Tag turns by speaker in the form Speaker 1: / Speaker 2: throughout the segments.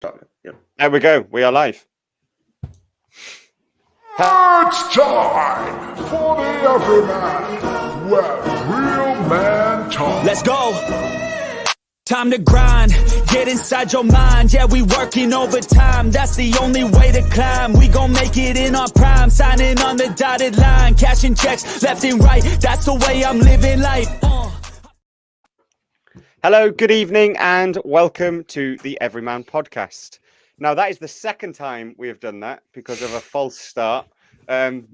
Speaker 1: Yep. There we go. We are live.
Speaker 2: It's time for the Everyman, where real man talk.
Speaker 3: Let's go. Time to grind, get inside your mind. Yeah, we working overtime. That's the only way to climb. We gon' make it in our prime. Signing on the dotted line, cashing checks left and right. That's the way I'm living life.
Speaker 1: Hello, good evening, and welcome to the Everyman Podcast. Now, that is the second time we have done that because of a false start. And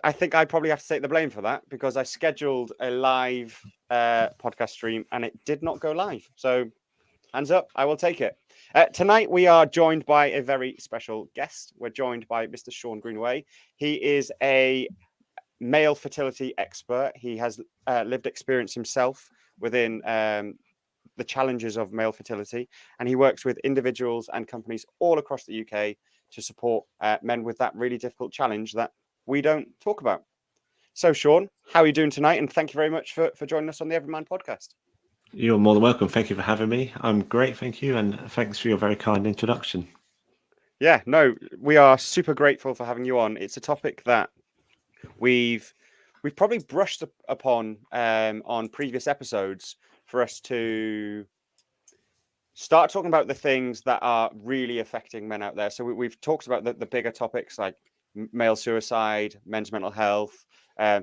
Speaker 1: I think I probably have to take the blame for that because I scheduled a live podcast stream and it did not go live. So, hands up, I will take it. Tonight, we are joined by a very special guest. We're joined by Mr. Shaun Greenaway. He is a male fertility expert. He has lived experience himself within the challenges of male fertility, and he works with individuals and companies all across the UK to support men with that really difficult challenge that we don't talk about. So, Shaun, how are you doing tonight? And thank you very much for joining us on the Everyman Podcast.
Speaker 4: You're more than welcome. Thank you for having me. I'm great, thank you, and thanks for your very kind introduction.
Speaker 1: Yeah, no, we are super grateful for having you on. It's a topic that we've probably brushed upon on previous episodes for us to start talking about the things that are really affecting men out there. So we've talked about the bigger topics like male suicide, men's mental health,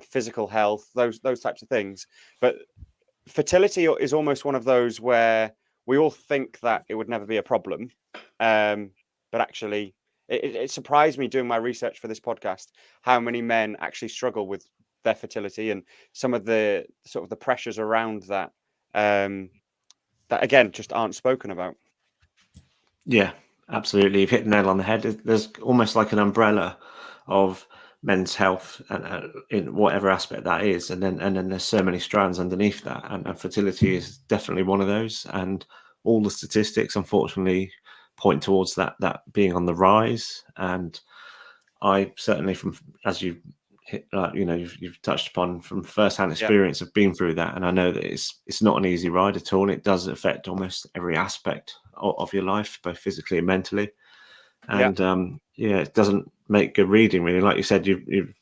Speaker 1: physical health, those types of things. But fertility is almost one of those where we all think that it would never be a problem. But actually, it surprised me doing my research for this podcast how many men actually struggle with their fertility and some of the sort of the pressures around that that again just aren't spoken about.
Speaker 4: Yeah, absolutely. You've hit the nail on the head. There's almost like an umbrella of men's health and in whatever aspect that is, and then there's so many strands underneath that, and fertility is definitely one of those. And all the statistics, unfortunately, point towards that being on the rise. And I certainly, from as you you've touched upon from first-hand experience of being through that, and I know that it's not an easy ride at all. It does affect almost every aspect of your life, both physically and mentally. And it doesn't make good reading, really. Like you said, you've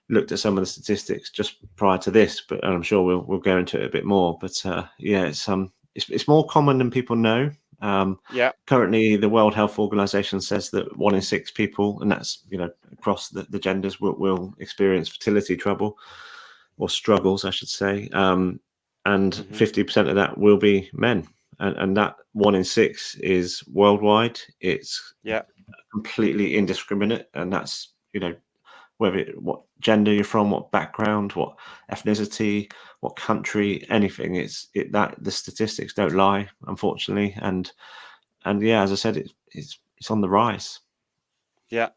Speaker 4: looked at some of the statistics just prior to this, but I'm sure we'll go into it a bit more. But it's more common than people know. Currently, the World Health Organization says that 1 in 6 people, and that's across the genders, will experience fertility trouble or struggles, I should say, and 50% of that will be men, and that 1 in 6 is worldwide. It's completely indiscriminate, and that's what gender you're from, what background, what ethnicity, what country, anything. That the statistics don't lie, unfortunately, and as I said, it's on the rise.
Speaker 1: Yeah,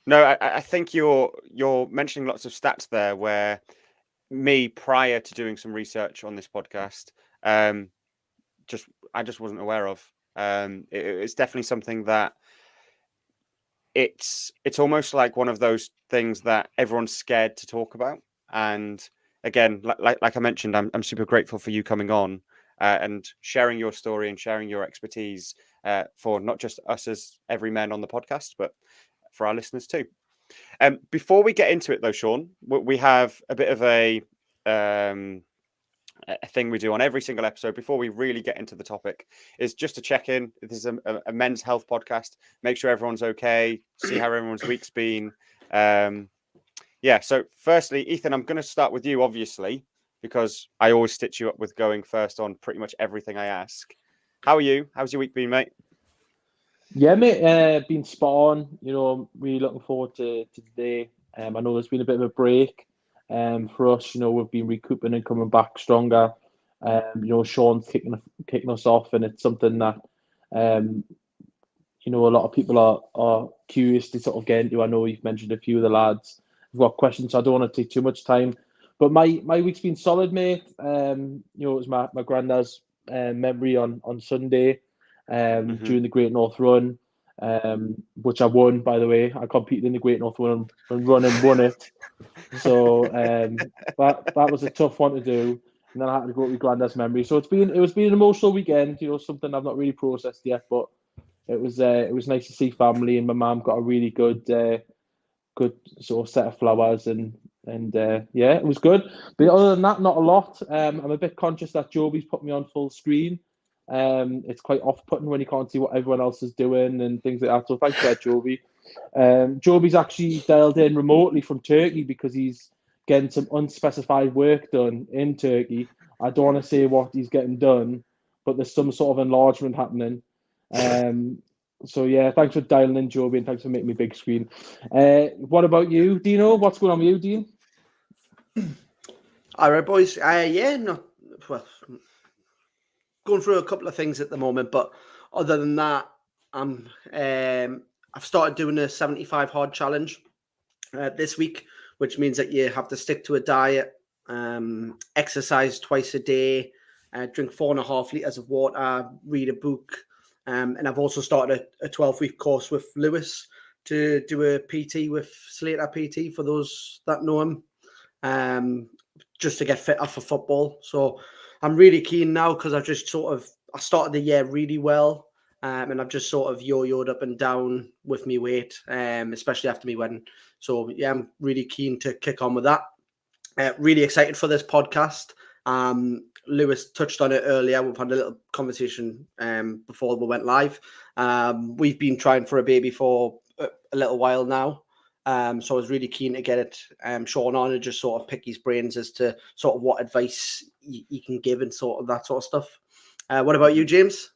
Speaker 1: no, I think you're mentioning lots of stats there where me, prior to doing some research on this podcast, I just wasn't aware of. It's definitely something that it's almost like one of those things that everyone's scared to talk about. And again, like I mentioned, I'm super grateful for you coming on and sharing your story and sharing your expertise for not just us as Everymen on the podcast, but for our listeners too. Before we get into it though, Shaun, we have a bit of a thing we do on every single episode before we really get into the topic, is just to check in. This is a men's health podcast. Make sure everyone's okay, see how everyone's week's been. So firstly, Ethan, I'm going to start with you, obviously, because I always stitch you up with going first on pretty much everything I ask. How are you? How's your week been, mate?
Speaker 5: Yeah, mate, been spot on. Really looking forward to today. I know there's been a bit of a break for us. We've been recouping and coming back stronger. Shaun's kicking us off, and it's something that a lot of people are curious to sort of get into. I know you've mentioned a few of the lads. I've got questions, so I don't want to take too much time. But my week's been solid, mate. It was my granddad's memory on Sunday during the Great North Run, which I won, by the way. I competed in the Great North Run and won it. So that was a tough one to do. And then I had to go to my granddad's memory. So it was been an emotional weekend, something I've not really processed yet, but it was nice to see family, and my mum got a really good sort of set of flowers, and yeah, it was good. But other than that, not a lot. I'm a bit conscious that Joby's put me on full screen. It's quite off-putting when you can't see what everyone else is doing and things like that. So thanks for that, Joby. Joby's actually dialed in remotely from Turkey because he's getting some unspecified work done in Turkey. I don't want to say what he's getting done, but there's some sort of enlargement happening. So yeah, thanks for dialing in, Joby, and thanks for making me big screen. What about you, Dino? What's going on with you, Dean?
Speaker 6: All right, boys. Not well. Going through a couple of things at the moment, but other than that, I've started doing a 75 hard challenge this week, which means that you have to stick to a diet, exercise twice a day, drink 4.5 liters of water, read a book, and I've also started a 12-week course with Lewis to do a PT with Slater PT for those that know him, just to get fitter for football. So I'm really keen now because I started the year really well, and I've just sort of yo-yoed up and down with me weight, especially after me wedding. So yeah, I'm really keen to kick on with that. Really excited for this podcast. Lewis touched on it earlier. We've had a little conversation before we went live. We've been trying for a baby for a little while now. So I was really keen to get it Shaun on and just sort of pick his brains as to sort of what advice you can give and sort of that sort of stuff. What about you, James?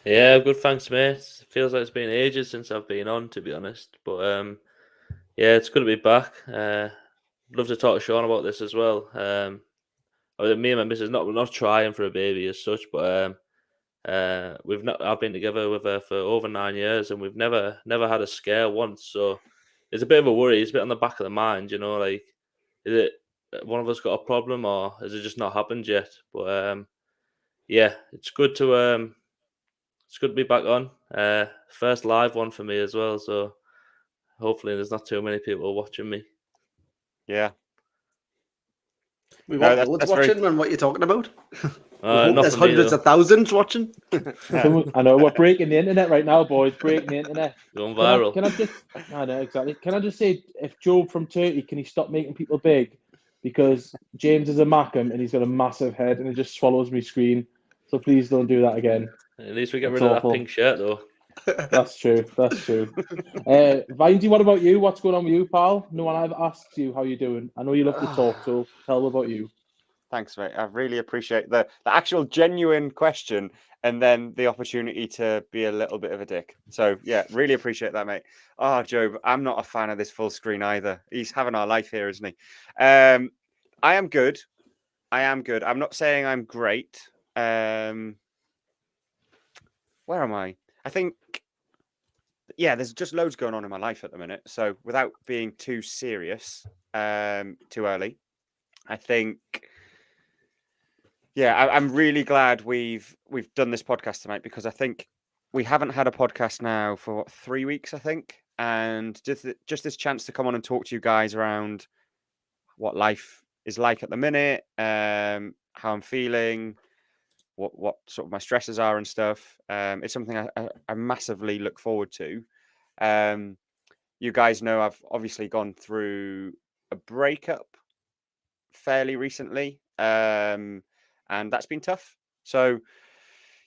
Speaker 7: Yeah, good. Thanks, mate. It feels like it's been ages since I've been on, to be honest. But yeah, it's good to be back. Love to talk to Shaun about this as well. Me and my missus not trying for a baby as such, but I've been together with her for over 9 years, and we've never had a scare once. So it's a bit of a worry. It's a bit on the back of the mind, like, is it one of us got a problem, or has it just not happened yet? But yeah, it's good to be back on. First live one for me as well. So hopefully there's not too many people watching me.
Speaker 1: Yeah.
Speaker 6: We want loads watching, and what you're talking about.
Speaker 7: There's
Speaker 6: hundreds of thousands watching.
Speaker 5: I know we're breaking the internet right now, boys. Breaking the internet.
Speaker 7: Going viral.
Speaker 5: I know exactly. Can I just say, if Job from Turkey, can he stop making people big? Because James is a Mackham and he's got a massive head and it just swallows my screen. So please don't do that again.
Speaker 7: At least we get rid of that pink shirt, though.
Speaker 5: That's true. Vindy, what about you? What's going on with you, pal? No one ever asked you how you're doing. I know you love to talk, so tell them about you.
Speaker 1: Thanks, mate. I really appreciate the actual genuine question and then the opportunity to be a little bit of a dick. So, yeah, really appreciate that, mate. Oh, Job, I'm not a fan of this full screen either. He's having our life here, isn't he? I am good. I'm not saying I'm great. Where am I? I think, yeah, there's just loads going on in my life at the minute. So without being too serious, too early, I think, yeah, I'm really glad we've done this podcast tonight, because I think we haven't had a podcast now for 3 weeks, I think. And just this chance to come on and talk to you guys around what life is like at the minute, how I'm feeling, what sort of my stresses are and stuff. It's something I massively look forward to. You guys know I've obviously gone through a breakup fairly recently, and that's been tough. So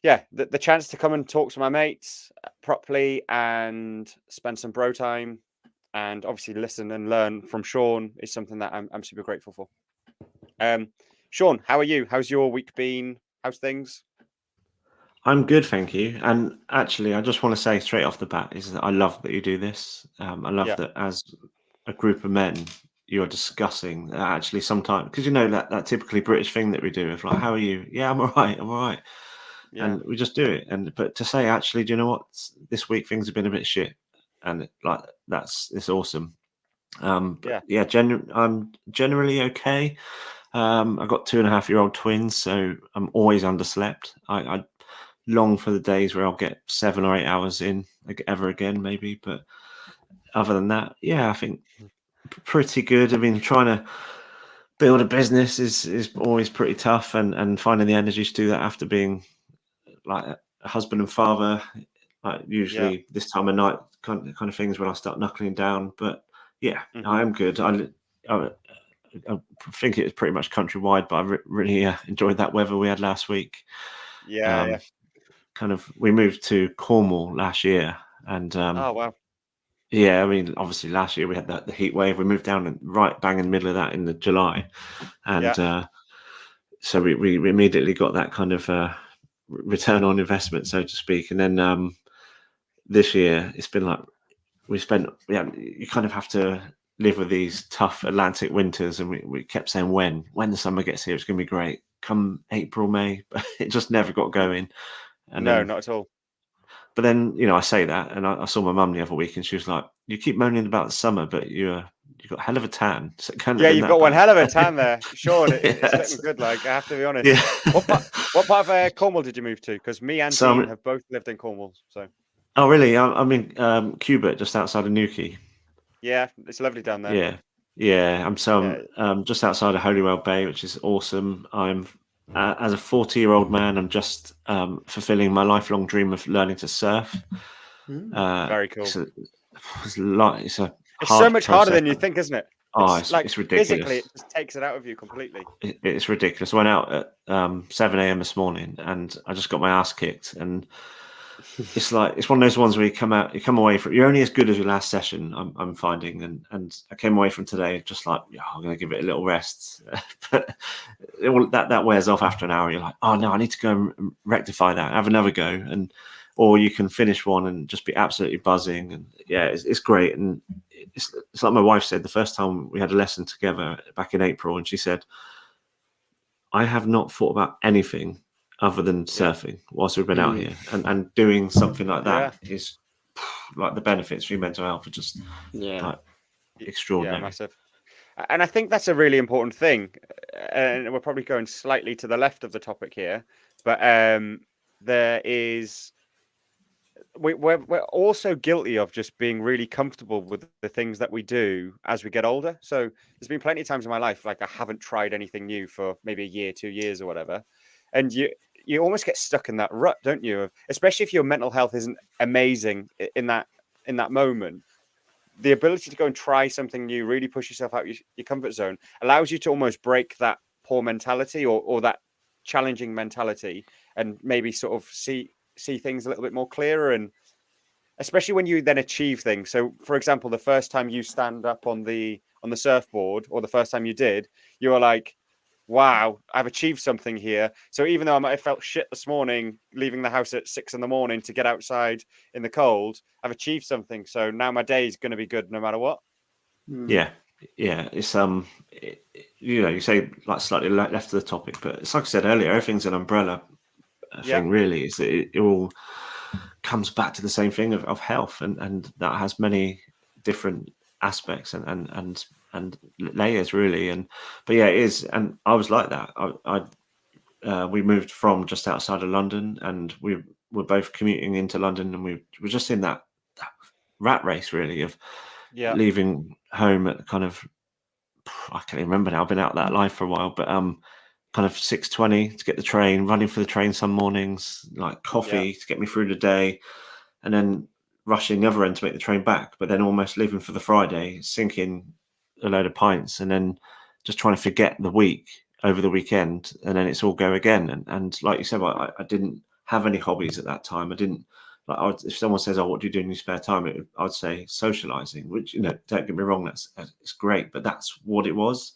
Speaker 1: yeah, the chance to come and talk to my mates properly and spend some bro time and obviously listen and learn from Shaun is something that I'm super grateful for. Shaun, how are you? How's your week been? How's things?
Speaker 4: I'm good, thank you. And actually, I just want to say straight off the bat is that I love that you do this. I love that as a group of men, you're discussing actually sometimes, because that typically British thing that we do of like, how are you? Yeah, I'm all right. Yeah. And we just do it. But to say, actually, do you know what? This week things have been a bit shit, and it's awesome. I'm generally okay. I've got 2.5-year-old twins, so I'm always underslept. I long for the days where I'll get 7 or 8 hours in ever again, maybe. But other than that, yeah, I think pretty good. I mean, trying to build a business is always pretty tough, and finding the energy to do that after being like a husband and father Usually this time of night, kind of things when I start knuckling down. But yeah,
Speaker 1: Mhm.
Speaker 4: I am good. I think it was pretty much countrywide, but I really enjoyed that weather we had last week.
Speaker 1: Yeah.
Speaker 4: We moved to Cornwall last year, and
Speaker 1: Oh wow.
Speaker 4: yeah, I mean, obviously last year we had the heat wave. We moved down right bang in the middle of that in the July, and so we immediately got that kind of return on investment, so to speak. And then this year it's been like you kind of have to live with these tough Atlantic winters, and we kept saying when the summer gets here it's going to be great. Come April, May, but it just never got going. And
Speaker 1: No,
Speaker 4: then,
Speaker 1: not at all.
Speaker 4: but then I say that, and I saw my mum the other week, and she was like, "You keep moaning about the summer, but you got a hell of a tan." So it can't have
Speaker 1: Yeah,
Speaker 4: been
Speaker 1: you've
Speaker 4: that
Speaker 1: got one
Speaker 4: bad.
Speaker 1: hell of a tan there, Sean. It's
Speaker 4: Yes.
Speaker 1: looking good. Like, I have to be honest.
Speaker 4: Yeah.
Speaker 1: What part of Cornwall did you move to? Because me and
Speaker 4: So
Speaker 1: Dean have both lived in Cornwall. So
Speaker 4: Oh, really? I'm in Cuba, just outside of Newquay.
Speaker 1: yeah, it's lovely down there.
Speaker 4: Yeah. I'm
Speaker 1: Yeah.
Speaker 4: just outside of Holywell Bay, which is awesome. I'm as a 40-year-old man, I'm just fulfilling my lifelong dream of learning to surf.
Speaker 1: Very cool.
Speaker 4: It's a
Speaker 1: It's
Speaker 4: hard
Speaker 1: so much harder
Speaker 4: process.
Speaker 1: than you think, isn't it?
Speaker 4: Oh,
Speaker 1: It's like
Speaker 4: it's ridiculous.
Speaker 1: physically, it just takes it out of you completely.
Speaker 4: It's ridiculous. I went out at 7 a.m. this morning, and I just got my ass kicked. And it's like it's one of those ones where you come away from, you're only as good as your last session. I'm finding, and I came away from today just like, yeah, I'm going to give it a little rest. But that wears off after an hour. You're like, oh no, I need to go and rectify that, have another go, or you can finish one and just be absolutely buzzing. And yeah, it's great. And it's like my wife said the first time we had a lesson together back in April, and she said, I have not thought about anything other than surfing whilst we've been out here, and doing something like that is like the benefits for your mental health are just like extraordinary.
Speaker 1: Yeah, massive. And I think that's a really important thing. And we're probably going slightly to the left of the topic here, but we're also guilty of just being really comfortable with the things that we do as we get older. So there's been plenty of times in my life, like I haven't tried anything new for maybe a year, 2 years or whatever. And you almost get stuck in that rut, don't you? Especially if your mental health isn't amazing in that moment. The ability to go and try something new, really push yourself out your comfort zone, allows you to almost break that poor mentality or that challenging mentality, and maybe sort of see things a little bit more clearer. And especially when you then achieve things. So, for example, the first time you stand up on the surfboard, or the first time you did, you were like, wow, I've achieved something here. So even though I might have felt shit this morning, leaving the house at 6 a.m. to get outside in the cold, I've achieved something. So now my day is going to be good no matter what.
Speaker 4: Yeah. It's you say like slightly left of the topic, but it's like I said earlier, everything's an umbrella thing. Really, is that it all comes back to the same thing of health, and that has many different aspects and layers really. But yeah, it is. And I was like that. We moved from just outside of London, and we were both commuting into London, and we were just in that rat race really of leaving home at kind of, I can't even remember now, I've been out that life for a while, but kind of 6:20 to get the train, running for the train some mornings, like coffee to get me through the day, and then rushing the other end to make the train back, but then almost leaving for the Friday, sinking a load of pints, and then just trying to forget the week over the weekend, and then it's all go again. And like you said, I didn't have any hobbies at that time. I didn't if someone says, "Oh, what do you do in your spare time?" I would say socializing, which, don't get me wrong, it's great, but that's what it was.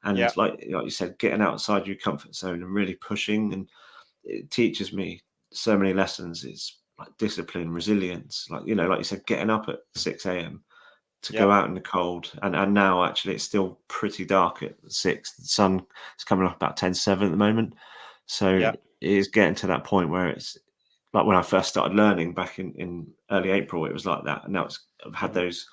Speaker 4: And like you said, getting outside your comfort zone and really pushing, and it teaches me so many lessons. It's like discipline, resilience, like you said, getting up at 6 a.m. to go out in the cold, and now actually it's still pretty dark at 6. The sun is coming up about 10:07 at the moment, so it is getting to that point where it's like when I first started learning back in early April, it was like that, and now I've had those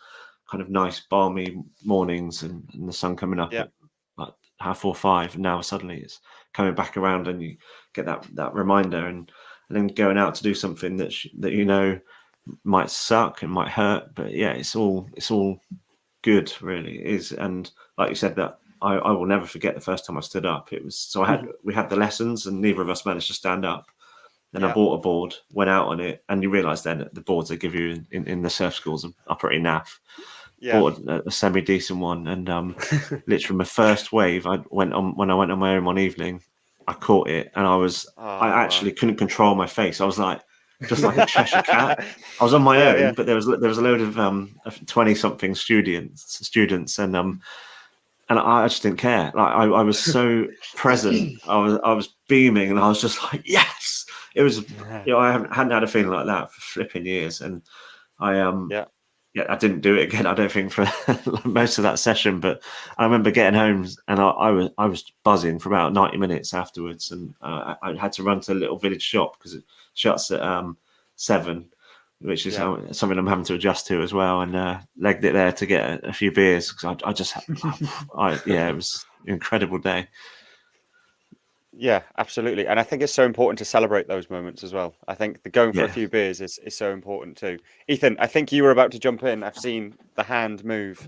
Speaker 4: kind of nice balmy mornings and the sun coming up at like 4:30, 5, and now suddenly it's coming back around, and you get that reminder, and then going out to do something that might suck and might hurt, but yeah, it's all good, really. It is. And like you said, that I will never forget the first time I stood up. It was we had the lessons, and neither of us managed to stand up, Then I bought a board, went out on it, and you realise then that the boards they give you in the surf schools are pretty naff.
Speaker 1: Yeah.
Speaker 4: Bought a semi decent one, and literally my first wave, I went on my own one evening. I caught it, and I actually couldn't control my face. I was like, just like a Cheshire cat. I was on my own, but there was a load of 20-something students, and I just didn't care. Like I was so present. I was beaming, and I was just like, yes. It was, I hadn't had a feeling like that for flipping years, and I I didn't do it again. I don't think for most of that session, but I remember getting home, and I was buzzing for about 90 minutes afterwards, and I had to run to the little village shop because it shuts at 7. Which is something I'm having to adjust to as well, and legged it there to get a few beers because it was an incredible day.
Speaker 1: Yeah, absolutely. And I think it's so important to celebrate those moments as well. I think the going for a few beers is so important too. Ethan, I think you were about to jump in. I've seen the hand move.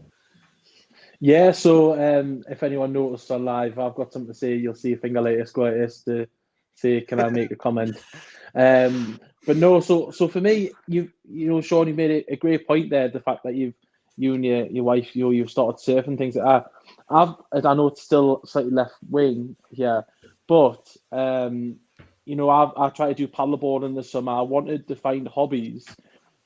Speaker 5: Yeah, so if anyone noticed on live, I've got something to say. You'll see a finger like this, go like this to say, can I make a comment? But no, so for me, you know, Shaun, you made a great point there. The fact that you and your wife, you've started surfing, things like that. I know it's still slightly left wing here, but you know, I try to do paddleboard in the summer. I wanted to find hobbies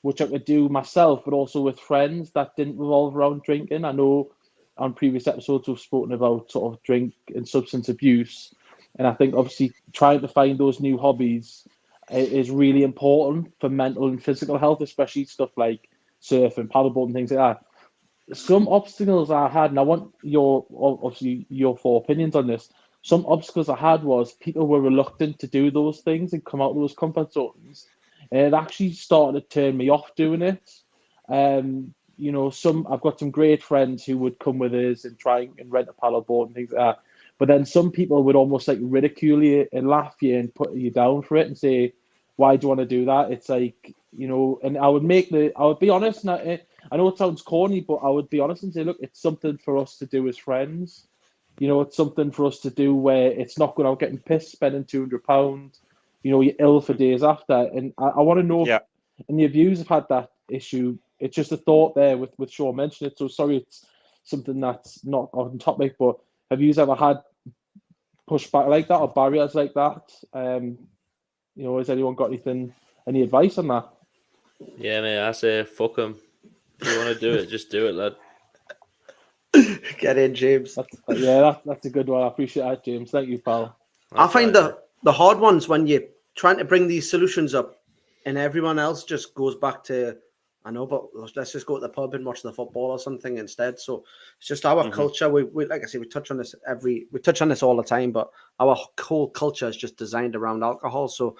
Speaker 5: which I could do myself, but also with friends that didn't revolve around drinking. I know on previous episodes we've spoken about sort of drink and substance abuse, and I think obviously trying to find those new hobbies is really important for mental and physical health, especially stuff like surfing, paddleboard, and things like that. Some obstacles I had, and I want your 4 opinions on this. Some obstacles I had was people were reluctant to do those things and come out of those comfort zones. And it actually started to turn me off doing it. You know, I've got some great friends who would come with us and try and rent a paddleboard and things like that. But then some people would almost like ridicule you and laugh you and put you down for it and say, why do you want to do that? It's like, you know, and I would be honest, and I know it sounds corny, but I would be honest and say, look, it's something for us to do as friends. You know, it's something for us to do where it's not going out getting pissed, spending £200. You know, you're ill for days after. And I want to know, and your views have had that issue. It's just a thought there with Shaun mentioning it. So sorry, it's something that's not on topic, but have you ever had pushback like that or barriers like that? You know, has anyone got any advice on that?
Speaker 7: Yeah, mate, I say fuck them. If you want to do it, just do it, lad.
Speaker 6: Get in, James.
Speaker 5: That's a good one. I appreciate that, James. Thank you, pal.
Speaker 6: I find the hard ones when you're trying to bring these solutions up and everyone else just goes back to, I know, but let's just go to the pub and watch the football or something instead. So it's just our culture. We like I say, we touch on this all the time, but our whole culture is just designed around alcohol. So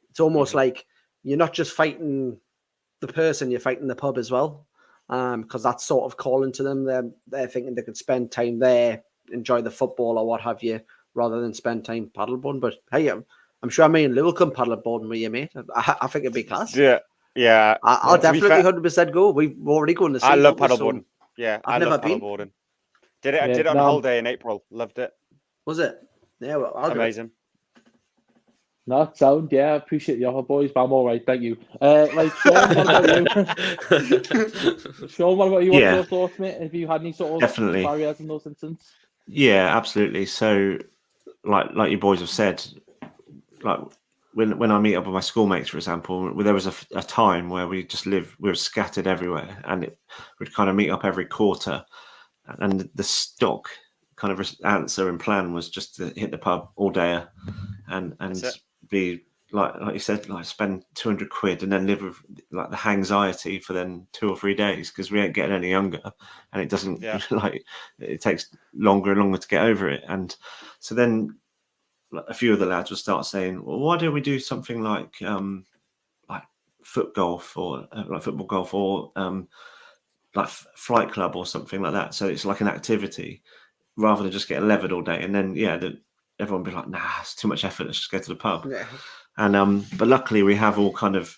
Speaker 6: it's almost like you're not just fighting the person, you're fighting the pub as well. Because that's sort of calling to them. They're thinking they could spend time there, enjoy the football or what have you, rather than spend time paddleboarding. But hey, I'm sure me and Lou will come paddleboarding with you, mate. I think it'd be class.
Speaker 1: Yeah.
Speaker 6: I'll definitely 100% go. We've already gone to see.
Speaker 1: I love paddleboarding.
Speaker 6: I've never been.
Speaker 1: Paddleboarding. Did it on holiday in April. Loved it.
Speaker 6: Was it? Yeah, well,
Speaker 1: amazing.
Speaker 5: No, sound, I appreciate the offer, boys, but I'm all right, thank you. Like, Shaun, what about you? Shaun, what about you? What's your thoughts, mate? Have you had any sort of barriers in those instances?
Speaker 4: Yeah, absolutely. So, like you boys have said, like when I meet up with my schoolmates, for example, there was a time where we were scattered everywhere, and we'd kind of meet up every quarter, and the stock kind of answer and plan was just to hit the pub all day and be like you said, like spend £200 and then live with like the anxiety for then 2 or 3 days because we ain't getting any younger, and it doesn't like it takes longer and longer to get over it. And so then a few of the lads would start saying, well, why don't we do something like foot golf or like football golf or like flight club or something like that, so it's like an activity rather than just getting levered all day. And then everyone would be like, nah, it's too much effort, let's just go to the pub. And but luckily we have all kind of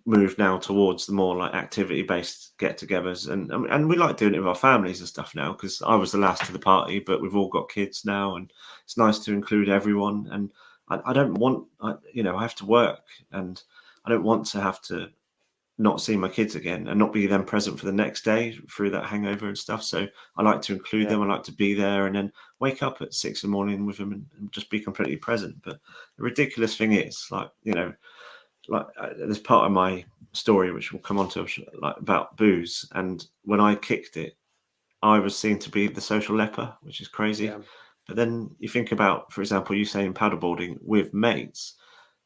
Speaker 4: moved now towards the more like activity based get-togethers, and we like doing it with our families and stuff now, because I was the last to the party, but we've all got kids now and it's nice to include everyone. And I don't want, I have to work, and I don't want to have to not see my kids again and not be then present for the next day through that hangover and stuff. So I like to include them. I like to be there, and then wake up at 6 in the morning with them and just be completely present. But the ridiculous thing is, there's part of my story which we'll come on to, like, about booze. And when I kicked it, I was seen to be the social leper, which is crazy.
Speaker 6: Yeah.
Speaker 4: But then you think about, for example, you saying paddleboarding with mates,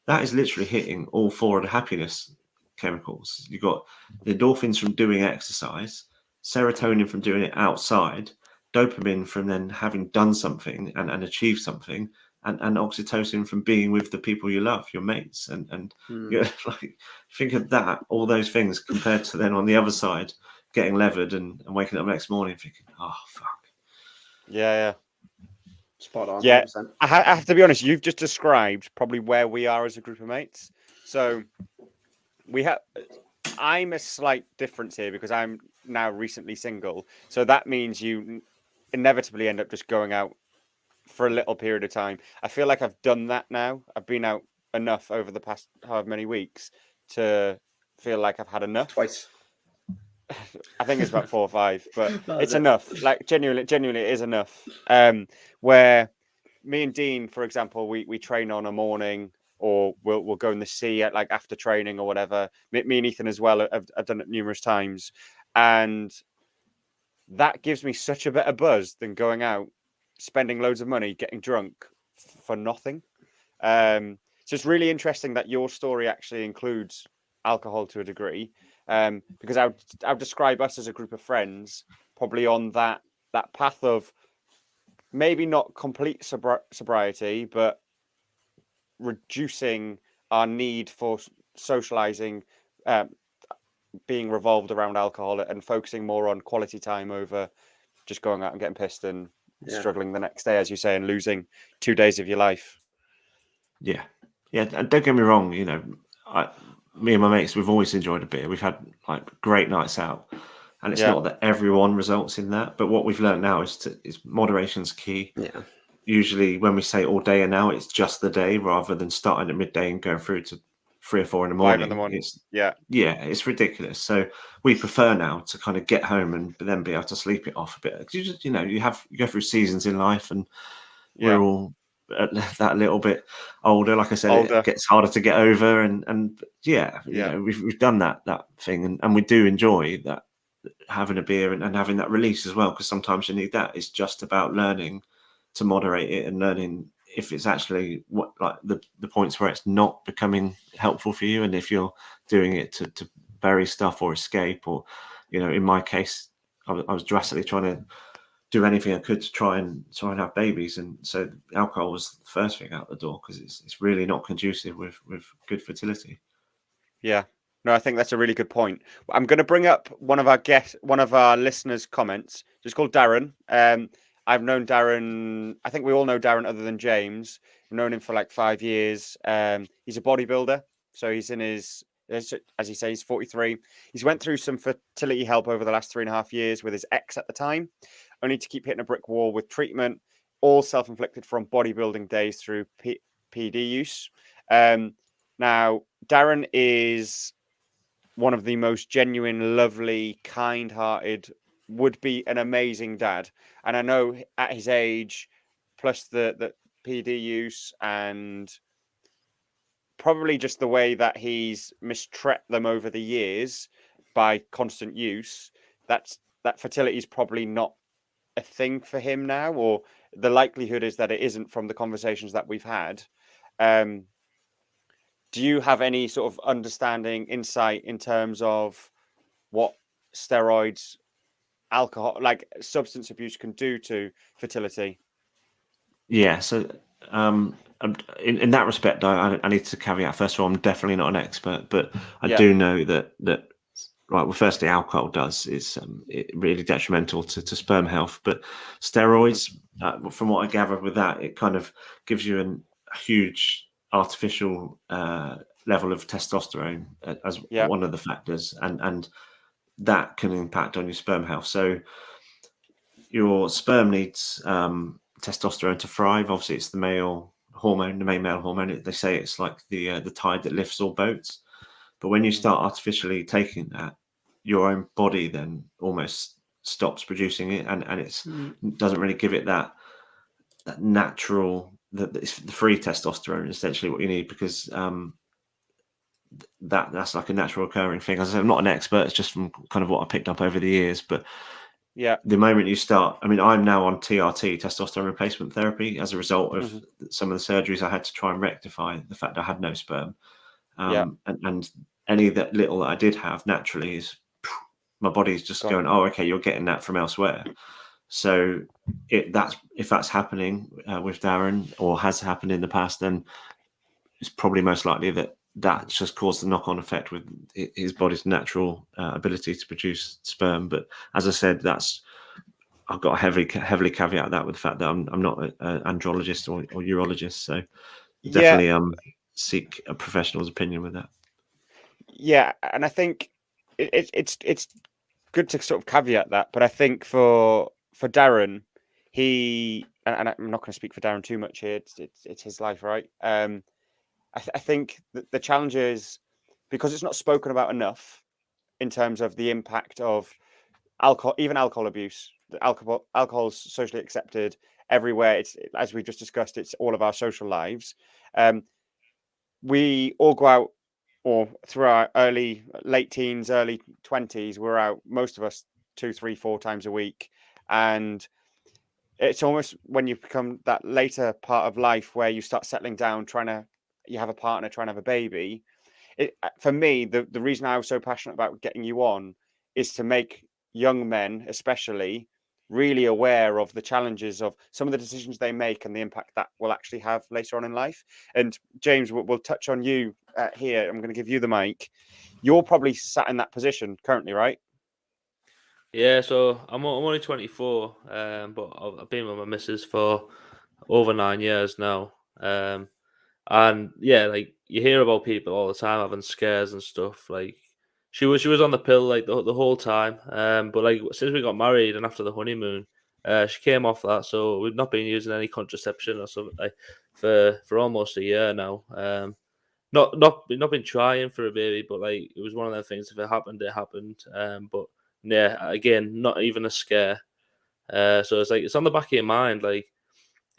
Speaker 4: that is literally hitting all 4 of the happiness chemicals. You've got the endorphins from doing exercise, serotonin from doing it outside, dopamine from then having done something and achieved something, and oxytocin from being with the people you love, your mates. And like, think of that, all those things compared to then on the other side, getting levered and waking up next morning thinking, oh, fuck.
Speaker 1: Yeah.
Speaker 6: Spot on.
Speaker 1: Yeah.
Speaker 6: 100%.
Speaker 1: I have to be honest, you've just described probably where we are as a group of mates. So I'm a slight difference here because I'm now recently single. So that means you inevitably end up just going out for a little period of time. I feel like I've done that now. I've been out enough over the past however many weeks to feel like I've had enough.
Speaker 6: Twice.
Speaker 1: I think it's about 4 or 5, but it's
Speaker 6: it.
Speaker 1: enough. Like genuinely, it is enough. Where me and Dean, for example, we train on a morning, or we'll go in the sea at, like, after training or whatever. Me and Ethan as well. I've done it numerous times, and that gives me such a better buzz than going out, spending loads of money, getting drunk for nothing. So it's really interesting that your story actually includes alcohol to a degree, because I would describe us as a group of friends probably on that path of maybe not complete sobriety, but reducing our need for socializing, being revolved around alcohol, and focusing more on quality time over just going out and getting pissed and struggling the next day, as you say, and losing 2 days of your life.
Speaker 4: Yeah. And don't get me wrong, me and my mates, we've always enjoyed a beer. We've had, like, great nights out, and it's not that everyone results in that. But what we've learned now is moderation's key.
Speaker 6: Yeah.
Speaker 4: Usually when we say all day and now, it's just the day rather than starting at midday and going through to 3 or 4 in the morning.
Speaker 1: 5 in the morning.
Speaker 4: It's ridiculous. So we prefer now to kind of get home and then be able to sleep it off a bit. You just, you go through seasons in life, and we're all that little bit older. Like I said, it gets harder to get over, and we've done that thing, and we do enjoy that, having a beer and having that release as well, because sometimes you need that. It's just about learning to moderate it and learning if it's actually the points where it's not becoming helpful for you, and if you're doing it to bury stuff or escape, or in my case, I was drastically trying to do anything I could to try and have babies, and so alcohol was the first thing out the door, because it's really not conducive with good fertility.
Speaker 1: Yeah, no, I think that's a really good point. I'm going to bring up one of our listeners' comments. Just called Darren. I've known Darren. I think we all know Darren, other than James. I've known him for like 5 years. He's a bodybuilder, so he's in his, as you say, he's 43. He's went through some fertility help over the last 3.5 years with his ex at the time, only to keep hitting a brick wall with treatment, all self-inflicted from bodybuilding days through PD use. Now, Darren is one of the most genuine, lovely, kind-hearted, would be an amazing dad. And I know at his age, plus the PD use, and probably just the way that he's mistreated them over the years by constant use, that fertility is probably not a thing for him now, or the likelihood is that it isn't from the conversations that we've had. Do you have any sort of understanding, insight in terms of what steroids, alcohol, like substance abuse, can do to fertility? Yeah,
Speaker 4: so in that respect, I need to caveat, first of all, I'm definitely not an expert, but I do know that right, well, firstly, alcohol is really detrimental to sperm health, but steroids, from what I gathered with that, it kind of gives you a huge artificial level of testosterone as one of the factors, and that can impact on your sperm health. So your sperm needs testosterone to thrive. Obviously, it's the male hormone, the main male hormone. They say it's like the tide that lifts all boats. But when you start artificially taking that, your own body then almost stops producing it, and it doesn't really give it that natural, the free testosterone, essentially what you need, because that's like a natural occurring thing. As I said, I'm not an expert, it's just from kind of what I picked up over the years. But
Speaker 1: yeah,
Speaker 4: the moment you start, I mean, I'm now on TRT, testosterone replacement therapy, as a result of some of the surgeries I had to try and rectify the fact I had no sperm. And any that little that I did have naturally is, my body's just going, oh, okay, you're getting that from elsewhere. So if that's happening with Darren, or has happened in the past, then it's probably most likely that just caused the knock-on effect with his body's natural ability to produce sperm. But as I said, I've got to heavily caveat that with the fact that I'm not an andrologist or urologist. So definitely seek a professional's opinion with that.
Speaker 1: Yeah, and I think it's good to sort of caveat that, but I think for Darren, and I'm not going to speak for Darren too much here. It's his life, right? I think that the challenge is, because it's not spoken about enough in terms of the impact of alcohol, even alcohol abuse. Alcohol's socially accepted everywhere. It's, as we just discussed, it's all of our social lives. We all go out, or through our late teens, early 20s, we're out, most of us, 2, 3, 4 times a week. And it's almost when you become that later part of life where you start settling down, you have a partner, trying to have a baby. For me, the reason I was so passionate about getting you on is to make young men, especially, really aware of the challenges of some of the decisions they make and the impact that will actually have later on in life. And James, we'll touch on you here. I'm going to give you the mic. You're probably sat in that position currently, right?
Speaker 7: Yeah, so I'm only 24, but I've been with my missus for over 9 years now. And yeah, like, you hear about people all the time having scares and stuff. Like, she was on the pill like the whole time. But like, since we got married and after the honeymoon, she came off that. So we've not been using any contraception or something like for almost a year now. Not been trying for a baby, but like, it was one of those things. If it happened, it happened. But yeah, again, not even a scare. So it's like, it's on the back of your mind. Like,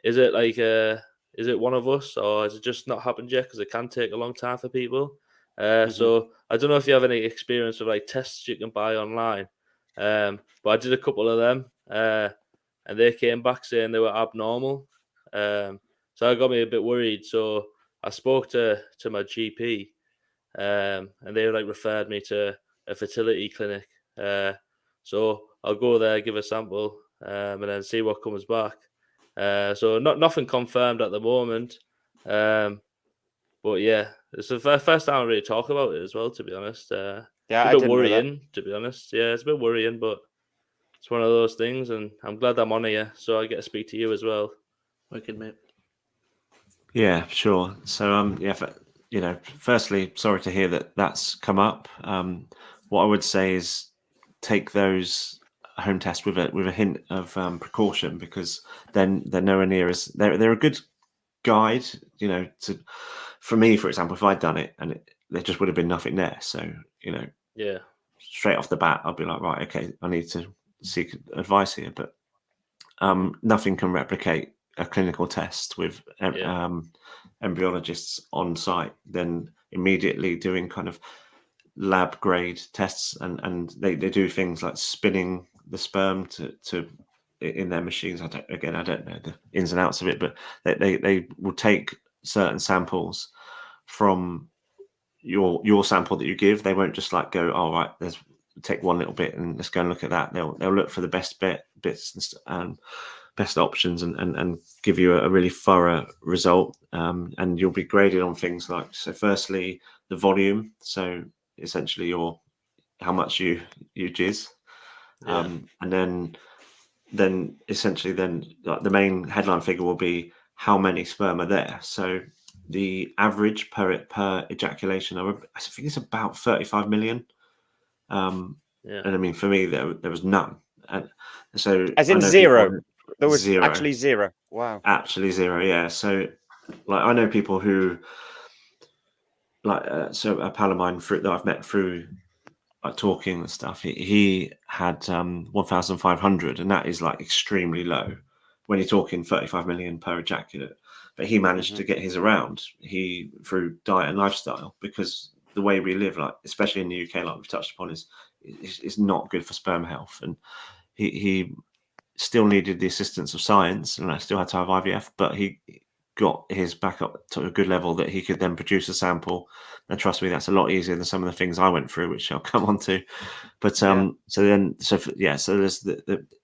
Speaker 7: is it one of us, or has it just not happened yet? Because it can take a long time for people. So I don't know if you have any experience with like tests you can buy online. But I did a couple of them, and they came back saying they were abnormal. So that got me a bit worried. So I spoke to my GP, and they like referred me to a fertility clinic. So I'll go there, give a sample, and then see what comes back. So nothing confirmed at the moment. But yeah, it's the first time I really talk about it as well, to be honest.
Speaker 1: Yeah,
Speaker 7: it's a bit worrying, to be honest. Yeah, it's a bit worrying, but it's one of those things, and I'm glad I'm on here, so I get to speak to you as well.
Speaker 6: Wicked, mate.
Speaker 4: Yeah, sure. So firstly, sorry to hear that that's come up. What I would say is take those home tests with a hint of precaution, because then they're nowhere near as they're a good guide. For me, for example, if I'd done it and there just would have been nothing there, so
Speaker 7: Yeah,
Speaker 4: straight off the bat, I'd be like, right, okay, I need to seek advice here. But nothing can replicate a clinical test with embryologists on site, then immediately doing kind of lab grade tests, and they do things like spinning the sperm to in their machines. I don't know the ins and outs of it, but they will take certain samples from your sample that you give. They won't just like go, oh right, let's take one little bit and let's go and look at that. They'll look for the best bits and best options and give you a really thorough result. And you'll be graded on things like, so firstly, the volume. So essentially how much you jizz. And then essentially like the main headline figure will be how many sperm are there. So the average per ejaculation, I think it's about 35 million. And I mean, for me, there was none. And so,
Speaker 1: as in zero. There was
Speaker 4: zero.
Speaker 1: actually zero. Wow.
Speaker 4: Actually zero, yeah. So like I know people who like so a pal of mine that I've met through like talking and stuff. He had 1,500, and that is like extremely low when you're talking 35 million per ejaculate. But he managed to get his around through diet and lifestyle, because the way we live, like especially in the UK, like we've touched upon, is not good for sperm health. And he still needed the assistance of science, and I still had to have IVF, but he got his back up to a good level that he could then produce a sample. And trust me, that's a lot easier than some of the things I went through, which I'll come on to. But so there's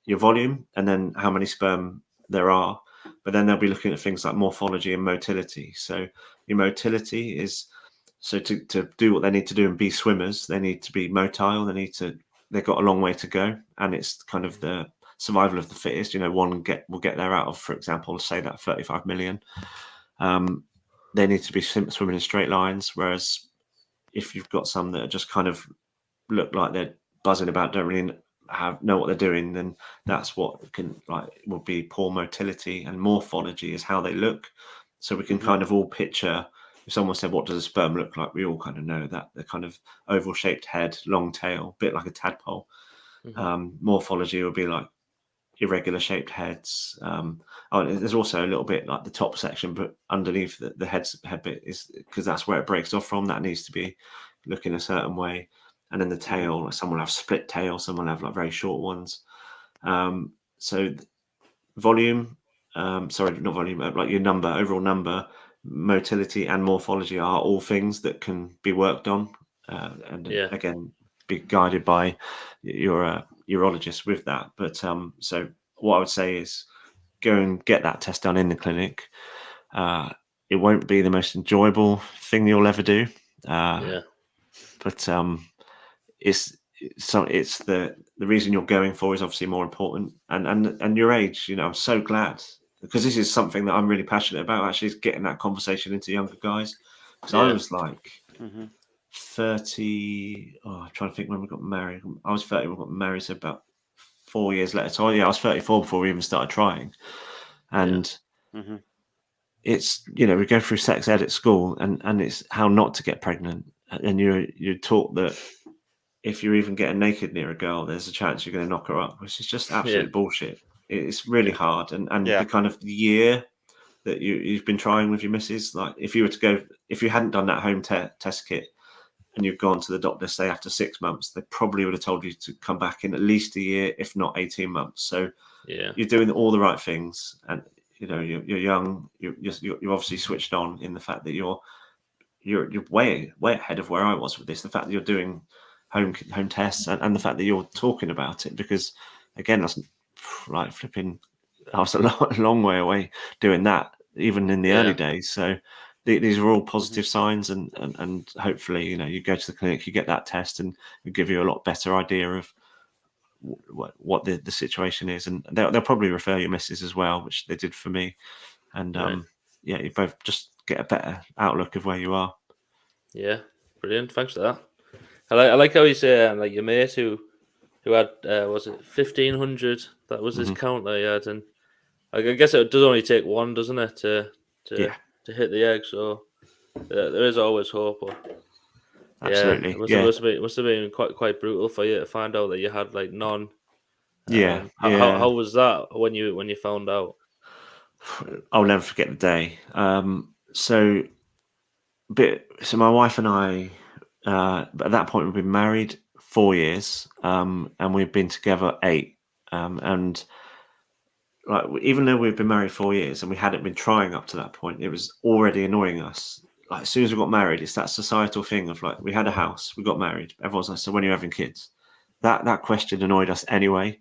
Speaker 4: your volume, and then how many sperm there are. But then they'll be looking at things like morphology and motility. So your motility is, so to do what they need to do and be swimmers, they need to be motile. They've got a long way to go, and it's kind of the survival of the fittest. One will get there out of, for example, say that 35 million. They need to be swimming in straight lines. Whereas if you've got some that are just kind of look like they're buzzing about, don't really know what they're doing, then that's what will be poor motility. And morphology is how they look. So we can kind of all picture, if someone said, what does a sperm look like? We all kind of know that the kind of oval shaped head, long tail, bit like a tadpole. Morphology would be like irregular shaped heads. There's also a little bit like the top section, but underneath the head bit is, because that's where it breaks off from. That needs to be looking a certain way. And then the tail, like some will have split tail, some will have like very short ones. So volume, sorry, not volume, like your number, overall number, motility and morphology are all things that can be worked on. Again, be guided by your urologist with that. But so what I would say is go and get that test done in the clinic. It won't be the most enjoyable thing you'll ever do. But it's the reason you're going for is obviously more important, and your age. I'm so glad, because this is something that I'm really passionate about, actually, is getting that conversation into younger guys. Because I was like 30. I'm trying to think when we got married. I was 30 when we got married, so about 4 years later. So I was 34 before we even started trying. And it's, we go through sex ed at school, and it's how not to get pregnant. And you're taught that if you even get naked near a girl, there's a chance you're going to knock her up, which is just absolute bullshit. It's really hard. And the kind of year that you've been trying with your missus, like if you hadn't done that home test kit and you've gone to the doctor, say after 6 months, they probably would have told you to come back in at least a year, if not 18 months. So you're doing all the right things, and you're young. You're obviously switched on in the fact that you're way ahead of where I was with this. The fact that you're doing home tests, and the fact that you're talking about it, because again, that's like flipping. I was a long way away doing that, even in the early days. So these are all positive signs, and hopefully, you go to the clinic, you get that test, and it'll give you a lot better idea of what the situation is. And they'll probably refer your missus as well, which they did for me. And you both just get a better outlook of where you are.
Speaker 7: Yeah, brilliant. Thanks for that. I like how you say like your mate who had was it 1,500? That was his count that he had, and I guess it does only take one, doesn't it, to hit the egg? So there is always hope. But,
Speaker 4: absolutely.
Speaker 7: It must have been quite brutal for you to find out that you had like none. How was that when you found out?
Speaker 4: I'll never forget the day. So my wife and I, at that point, we've been married 4 years, and we've been together 8. And like, even though we've been married 4 years and we hadn't been trying up to that point, it was already annoying us. Like, as soon as we got married, it's that societal thing of like, we had a house, we got married. Everyone's like, so when are you having kids? That question annoyed us anyway,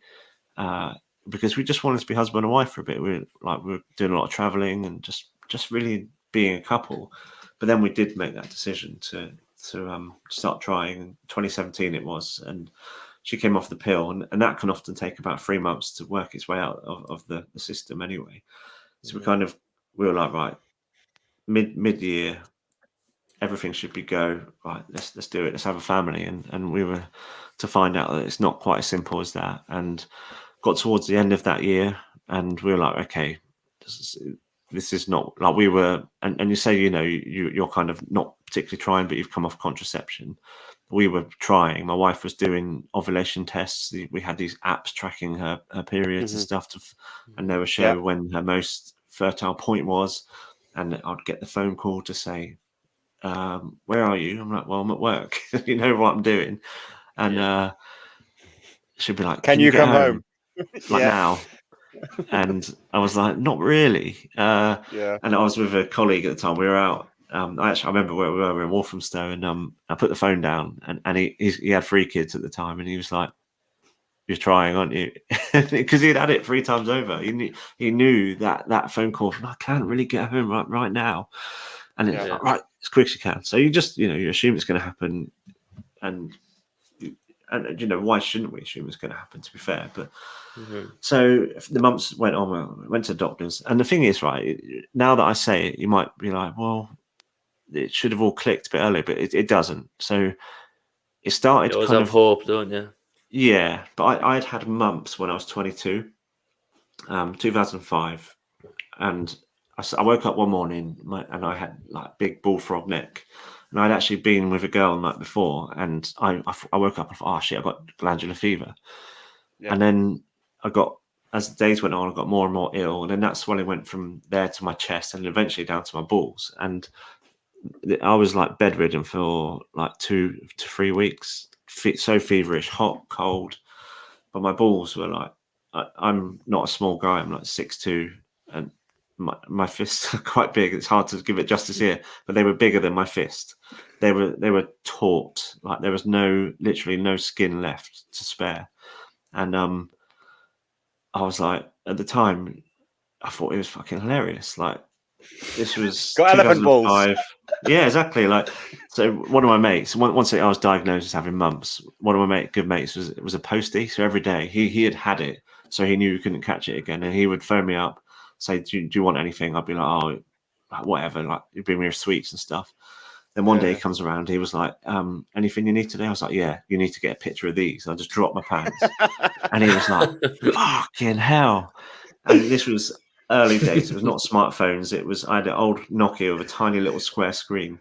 Speaker 4: because we just wanted to be husband and wife for a bit. We were doing a lot of traveling and just really being a couple. But then we did make that decision to start trying. In 2017 it was, and she came off the pill, and that can often take about 3 months to work its way out of the system anyway. So we were like, right, mid-year, everything should be go, right, let's do it, let's have a family. And we were to find out that it's not quite as simple as that, and got towards the end of that year, and we were like, okay, this is not like we were. And you say, you know, you're kind of not particularly trying, but you've come off contraception. We were trying. My wife was doing ovulation tests. We had these apps tracking her periods and stuff, and they would show when her most fertile point was. And I'd get the phone call to say, where are you? I'm like, well, I'm at work. You know what I'm doing. And she'd be like,
Speaker 1: can you
Speaker 4: get
Speaker 1: come home?
Speaker 4: Like now. And I was like, not really. And I was with a colleague at the time. We were out. I remember where we were in Walthamstow, and I put the phone down, and he had 3 kids at the time, and he was like, "You're trying, aren't you?" Because he'd had it 3 times over. He knew that phone call. I can't really get home right now, and it's like, right, as quick as you can. So you just, you know, you assume it's going to happen, and you know, why shouldn't we assume it's going to happen? To be fair, but. So the months went on. Went to doctors, and the thing is, right now that I say it, you might be like, "Well, it should have all clicked a bit earlier," but it doesn't. So it started.
Speaker 7: You always have hope, don't you?
Speaker 4: Yeah, but I'd had mumps when I was 22, 2005, and I woke up one morning and I had like big bullfrog neck, and I'd actually been with a girl the night before, and I woke up and thought, oh shit, I got glandular fever, and then as the days went on, I got more and more ill, and then that swelling went from there to my chest, and eventually down to my balls, and I was like bedridden for like 2 to 3 weeks, so feverish, hot, cold, but my balls were like, I'm not a small guy, I'm like 6'2", and my fists are quite big. It's hard to give it justice here, but they were bigger than my fist. They were taut, like there was literally no skin left to spare, and I was like, at the time, I thought it was fucking hilarious. Like, this was
Speaker 1: got elephant balls.
Speaker 4: Yeah, exactly. Like, so one of my mates, once I was diagnosed as having mumps, one of my good mates was a postie. So every day he had it, so he knew he couldn't catch it again, and he would phone me up, say, "Do you want anything?" I'd be like, "Oh, whatever." Like, he'd bring me sweets and stuff. Then one day he comes around, he was like, "Anything you need today?" I was like, "Yeah, you need to get a picture of these." I just dropped my pants, and he was like, "Fucking hell!" And this was early days. It was not smartphones. I had an old Nokia with a tiny little square screen,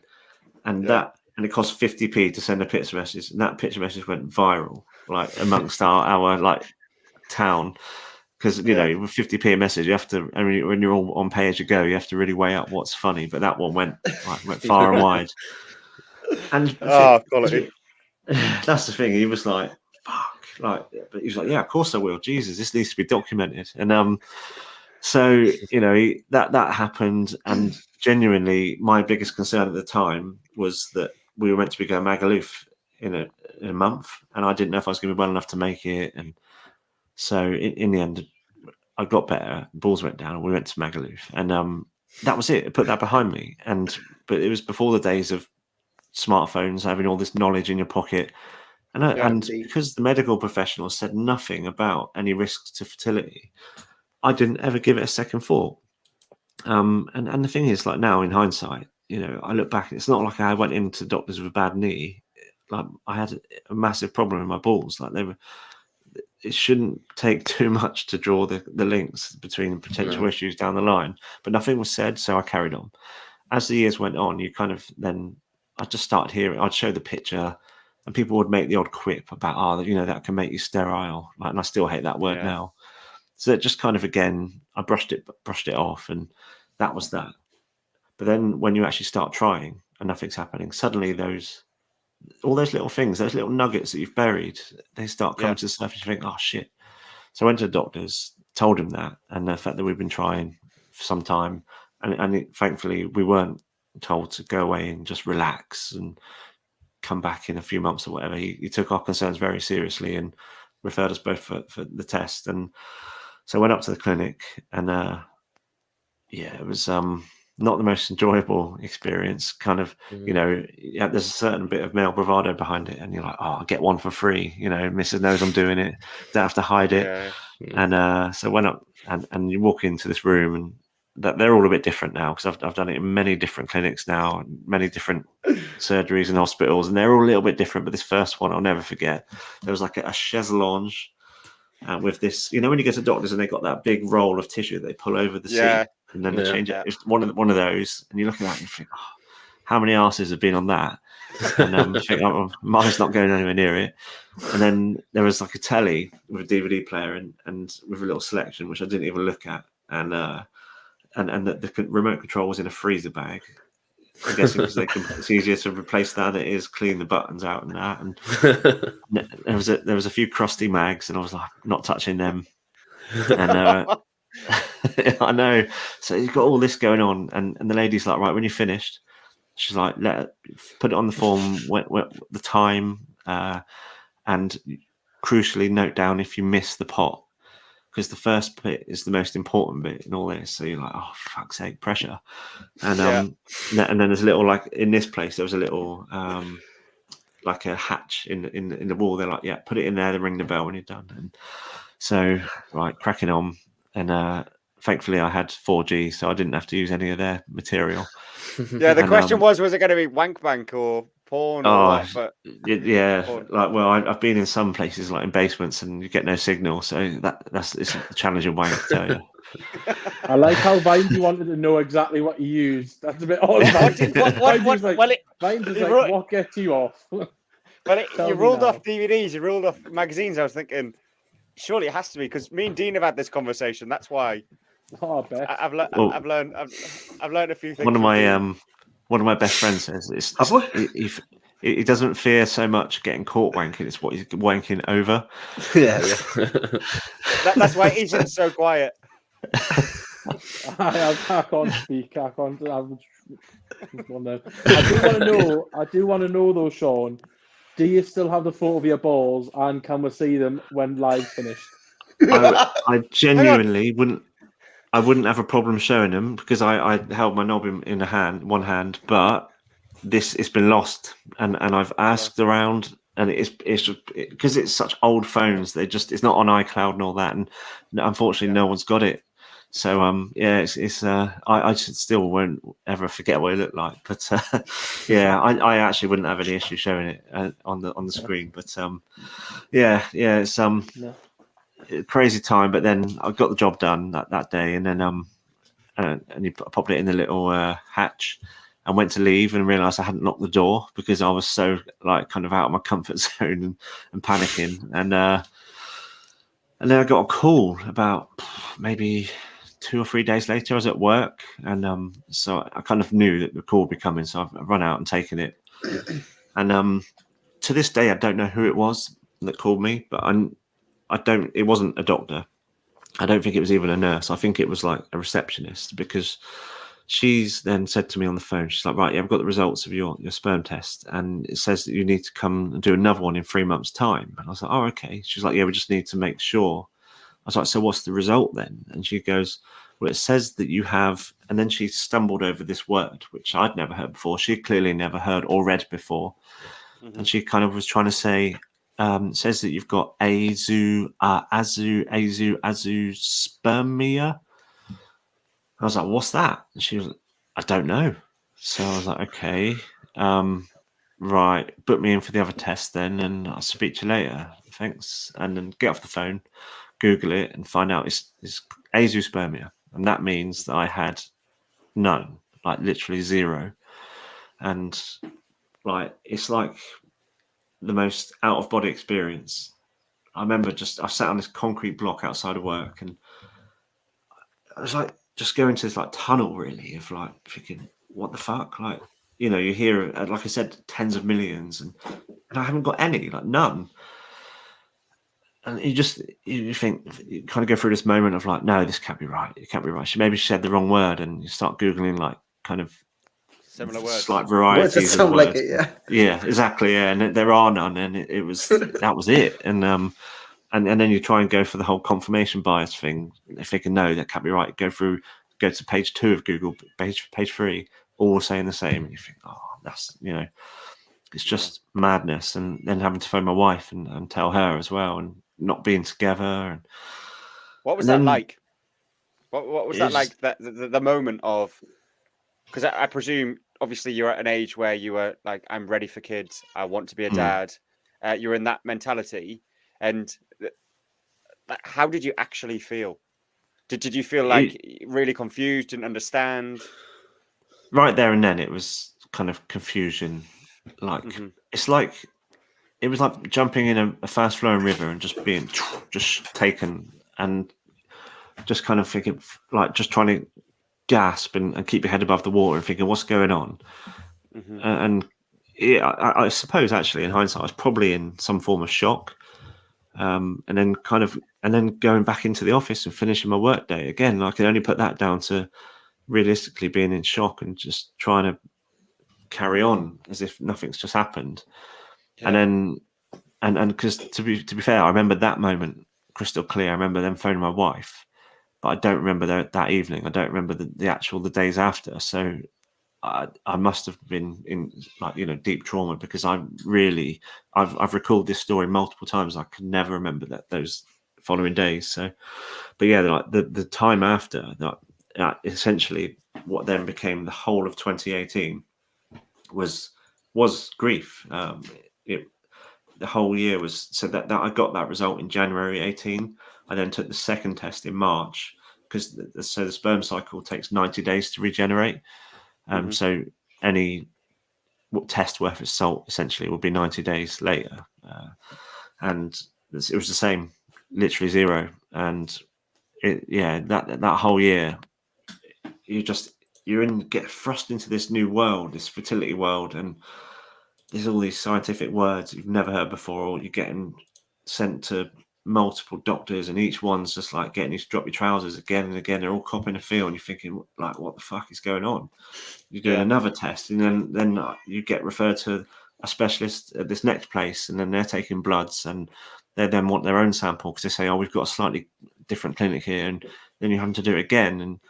Speaker 4: and it cost 50p to send a picture message, and that picture message went viral, like amongst our like town. Because, you know, with 50p a message, you have to, I mean, when you're all on pay as you go, you have to really weigh up what's funny. But that one went far and wide. And
Speaker 1: quality.
Speaker 4: That's the thing. He was like, fuck. Like, but he was like, yeah, of course I will. Jesus, this needs to be documented. And so, you know, that happened. And genuinely, my biggest concern at the time was that we were meant to be going Magaluf in a month. And I didn't know if I was going to be well enough to make it. And so in the end, I got better. Balls went down, and we went to Magaluf, and that was it. I put that behind me. But it was before the days of smartphones, having all this knowledge in your pocket, and because the medical professionals said nothing about any risks to fertility, I didn't ever give it a second thought. And the thing is, like now in hindsight, you know, I look back, it's not like I went into doctors with a bad knee. Like I had a massive problem in my balls. Like it shouldn't take too much to draw the links between potential issues down the line, but nothing was said, so I carried on. As the years went on, I just started hearing, I'd show the picture, and people would make the odd quip about, you know, that can make you sterile, like, and I still hate that word now. So it just kind of, again, I brushed it off, and that was that. But then when you actually start trying and nothing's happening, suddenly all those little things, those little nuggets that you've buried, they start coming to the surface. You think, oh shit. So I went to the doctors, told him that, and the fact that we've been trying for some time, and thankfully we weren't told to go away and just relax and come back in a few months or whatever. He took our concerns very seriously and referred us both for the test. And so I went up to the clinic, and it was not the most enjoyable experience. Kind of, you know, there's a certain bit of male bravado behind it, and you're like, oh, I'll get one for free. You know, Mrs. knows I'm doing it. Don't have to hide it. And so I went up, and you walk into this room, and that they're all a bit different now, because I've done it in many different clinics now, many different surgeries and hospitals, and they're all a little bit different. But this first one, I'll never forget. There was like a chaise lounge with this, you know, when you go to doctors and they got that big roll of tissue they pull over the seat. and then they
Speaker 7: Yeah.
Speaker 4: change it. It's one of those, and you look at that and you think, oh, how many arses have been on that? And you think, oh, mine's not going anywhere near it. And then there was like a telly with a DVD player and with a little selection, which I didn't even look at, and the remote control was in a freezer bag. I'm guessing because it's easier to replace that than it is clean the buttons out and that. And there was a few crusty mags, and I was like, not touching them. And I know. So you've got all this going on, and the lady's like, right, when you're finished, she's like, put it on the form, the time, and crucially note down if you miss the pot, because the first bit is the most important bit in all this. So you're like, oh, fuck's sake, pressure. And and then there's a little, like in this place, there was a little like a hatch in the wall. They're like, yeah, put it in there, then ring the bell when you're done. And so, right, cracking on. And thankfully I had 4G, so I didn't have to use any of their material.
Speaker 1: Yeah, the question was it going to be wank bank or porn or what? But
Speaker 4: yeah, like, well, I've been in some places like in basements and you get no signal, so it's a challenging wank, I tell you.
Speaker 5: I like how Vindy wanted to know exactly what you used. That's a bit odd. Vindy's like, what gets you off?
Speaker 1: Well, you ruled off DVDs, you ruled off magazines. I was thinking, surely it has to be, because me and Dean have had this conversation. That's why.
Speaker 5: Oh, I bet.
Speaker 1: I've learned a few things.
Speaker 4: One of my best friends says he doesn't fear so much getting caught wanking; it's what he's wanking over.
Speaker 6: Yeah.
Speaker 5: That's why he's so quiet. I can't speak. I can't. I do want to know though, Shaun. Do you still have the photo of your balls, and can we see them when live finished?
Speaker 4: I genuinely wouldn't. I wouldn't have a problem showing them because I held my knob in one hand, but it's been lost, and I've asked around, and it's because it's such old phones. It's not on iCloud and all that, and unfortunately no one's got it. So I still won't ever forget what it looked like, but I actually wouldn't have any issue showing it on the screen, but it's crazy time. But then I got the job done that day, and then and you popped it in the little hatch and went to leave and realized I hadn't locked the door because I was so like kind of out of my comfort zone and panicking, and then I got a call about maybe 2 or 3 days later. I was at work, and so I kind of knew that the call would be coming, so I've run out and taken it. And to this day, I don't know who it was that called me, but it wasn't a doctor. I don't think it was even a nurse. I think it was like a receptionist, because she's then said to me on the phone, she's like, right, yeah, I've got the results of your sperm test, and it says that you need to come and do another one in 3 months' time. And I was like, oh, okay. She's like, yeah, we just need to make sure. I was like, so what's the result then? And she goes, well, it says that you have, and then she stumbled over this word, which I'd never heard before. She clearly never heard or read before. Mm-hmm. And she kind of was trying to say, says that you've got azospermia. I was like, what's that? And she was like, I don't know. So I was like, okay, right, book me in for the other test then, and I'll speak to you later. Thanks. And then get off the phone, Google it, and find out it's azospermia. And that means that I had none, like literally zero. And like, it's like the most out of body experience. I remember I sat on this concrete block outside of work, and I was like, just going to this like tunnel really of like thinking, what the fuck? Like, you know, you hear, like I said, tens of millions, and I haven't got any, like none. And you think, you kind of go through this moment of like, no, this can't be right. It can't be right. Maybe she said the wrong word, and you start Googling like kind of
Speaker 1: similar words,
Speaker 4: slight varieties.
Speaker 6: Words that sound like it, yeah.
Speaker 4: Yeah, exactly. Yeah, and there are none, and it was that was it. And then you try and go for the whole confirmation bias thing. If they can know that can't be right, go to page 2 of Google, page 3, all saying the same. And you think, oh, that's, you know, it's just madness. And then having to phone my wife and tell her as well, and not being together. And
Speaker 1: what was that like? What was that like? The moment of, because I presume obviously you're at an age where you were like, I'm ready for kids. I want to be a dad. You're in that mentality, and how did you actually feel? Did you feel like really confused, didn't understand?
Speaker 4: Right there and then, it was kind of confusion. Like it's like it was like jumping in a fast flowing river and just being just taken, and just kind of thinking, like, just trying to gasp and keep your head above the water and thinking, what's going on? And yeah, I suppose actually in hindsight, I was probably in some form of shock. And then going back into the office and finishing my work day again, I can only put that down to realistically being in shock and just trying to carry on as if nothing's just happened. Yeah. And then because to be fair, I remember that moment crystal clear. I remember them phoning my wife, but I don't remember that evening. I don't remember the days after. So I must have been in, like, deep trauma, because I've recalled this story multiple times. I could never remember those following days. So, but yeah, like the time after that, essentially what then became the whole of 2018 was grief. The whole year was so that I got that result in January 18. I then took the second test in March, because the sperm cycle takes 90 days to regenerate. So any test worth of salt essentially will be 90 days later. And it was the same, literally zero. And that whole year, get thrust into this new world, this fertility world, and there's all these scientific words you've never heard before, or you're getting sent to multiple doctors, and each one's just like getting you to drop your trousers again and again. They're all copping a feel, and you're thinking, like, what the fuck is going on? You're doing another test, and then you get referred to a specialist at this next place, and then they're taking bloods, and they then want their own sample because they say, oh, we've got a slightly different clinic here, and then you're having to do it again. And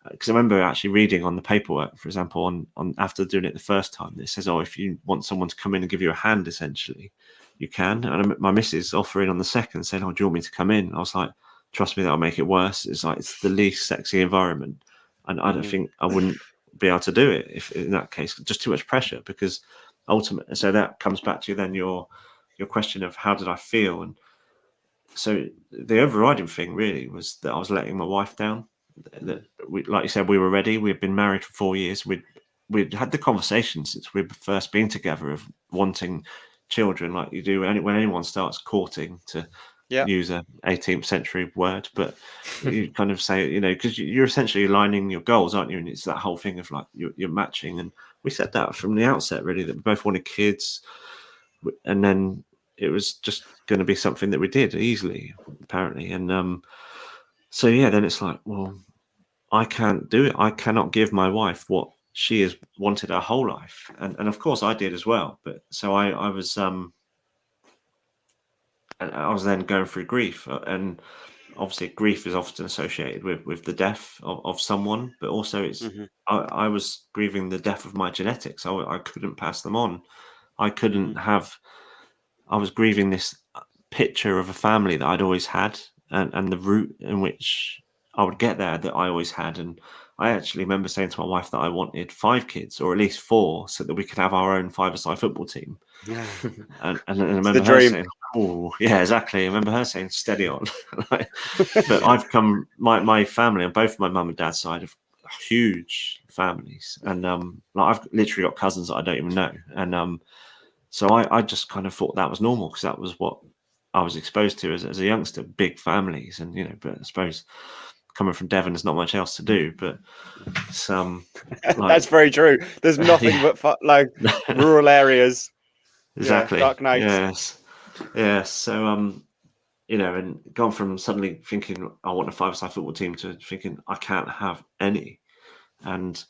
Speaker 4: because I remember actually reading on the paperwork, for example, on after doing it the first time, it says, oh, if you want someone to come in and give you a hand, essentially, you can. And my missus offering on the second, saying, oh, do you want me to come in? I was like, trust me, that'll make it worse. It's like, it's the least sexy environment, and I don't think I wouldn't be able to do it if in that case. Just too much pressure, because ultimately, so that comes back to then your question of how did I feel. And so the overriding thing really was that I was letting my wife down. That like you said, we were ready. We'd been married for 4 years. We'd had the conversation since we'd first been together of wanting children, like you do when anyone starts courting, to use a 18th century word. But you kind of say, because you're essentially aligning your goals, aren't you? And it's that whole thing of like you're matching. And we said that from the outset, really, that we both wanted kids. And then it was just going to be something that we did easily, apparently. And so then it's like, well, I can't do it. I cannot give my wife what she has wanted her whole life, and of course I did as well. But so I was then going through grief, and obviously grief is often associated with the death of someone, but also it's I was grieving the death of my genetics. I couldn't pass them on. I couldn't have. I was grieving this picture of a family that I'd always had, and the route in which I would get there that I always had. And I actually remember saying to my wife that I wanted 5 kids, or at least 4, so that we could have our own 5-a-side football team. Yeah. And I remember her saying, oh, yeah, exactly. I remember her saying, steady on. But I've come, my family on both my mum and dad's side have huge families. And I've literally got cousins that I don't even know. And so I just kind of thought that was normal, because that was what I was exposed to as a youngster, big families. And, but I suppose coming from Devon, there's not much else to do, but some
Speaker 1: that's very true. There's nothing but rural areas.
Speaker 4: Exactly.
Speaker 1: Dark nights.
Speaker 4: Yes. So and gone from suddenly thinking I want a 5-a-side football team to thinking I can't have any. And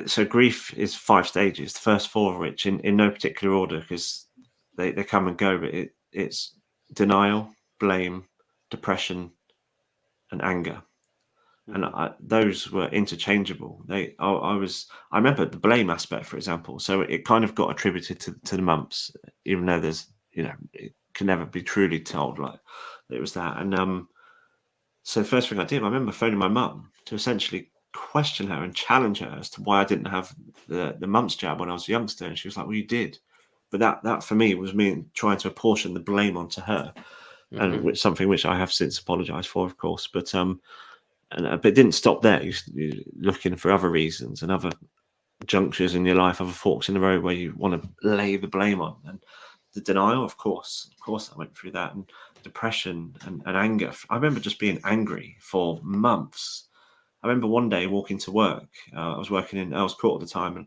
Speaker 4: so grief is 5 stages, the first 4 of which in no particular order, because they come and go, but it's denial, blame, depression, and anger. And those were interchangeable. I remember the blame aspect, for example. So it kind of got attributed to the mumps, even though there's, it can never be truly told like it was that. And so the first thing I did, I remember phoning my mum to essentially question her and challenge her as to why I didn't have the mumps jab when I was a youngster. And she was like, well, you did. But that for me was me trying to apportion the blame onto her. and which something which I have since apologised for, of course. But but it didn't stop there. You're looking for other reasons and other junctures in your life, other forks in the road where you want to lay the blame on. And the denial, of course, I went through that, and depression and anger. I remember just being angry for months. I remember one day walking to work. I was working in Earls Court at the time, and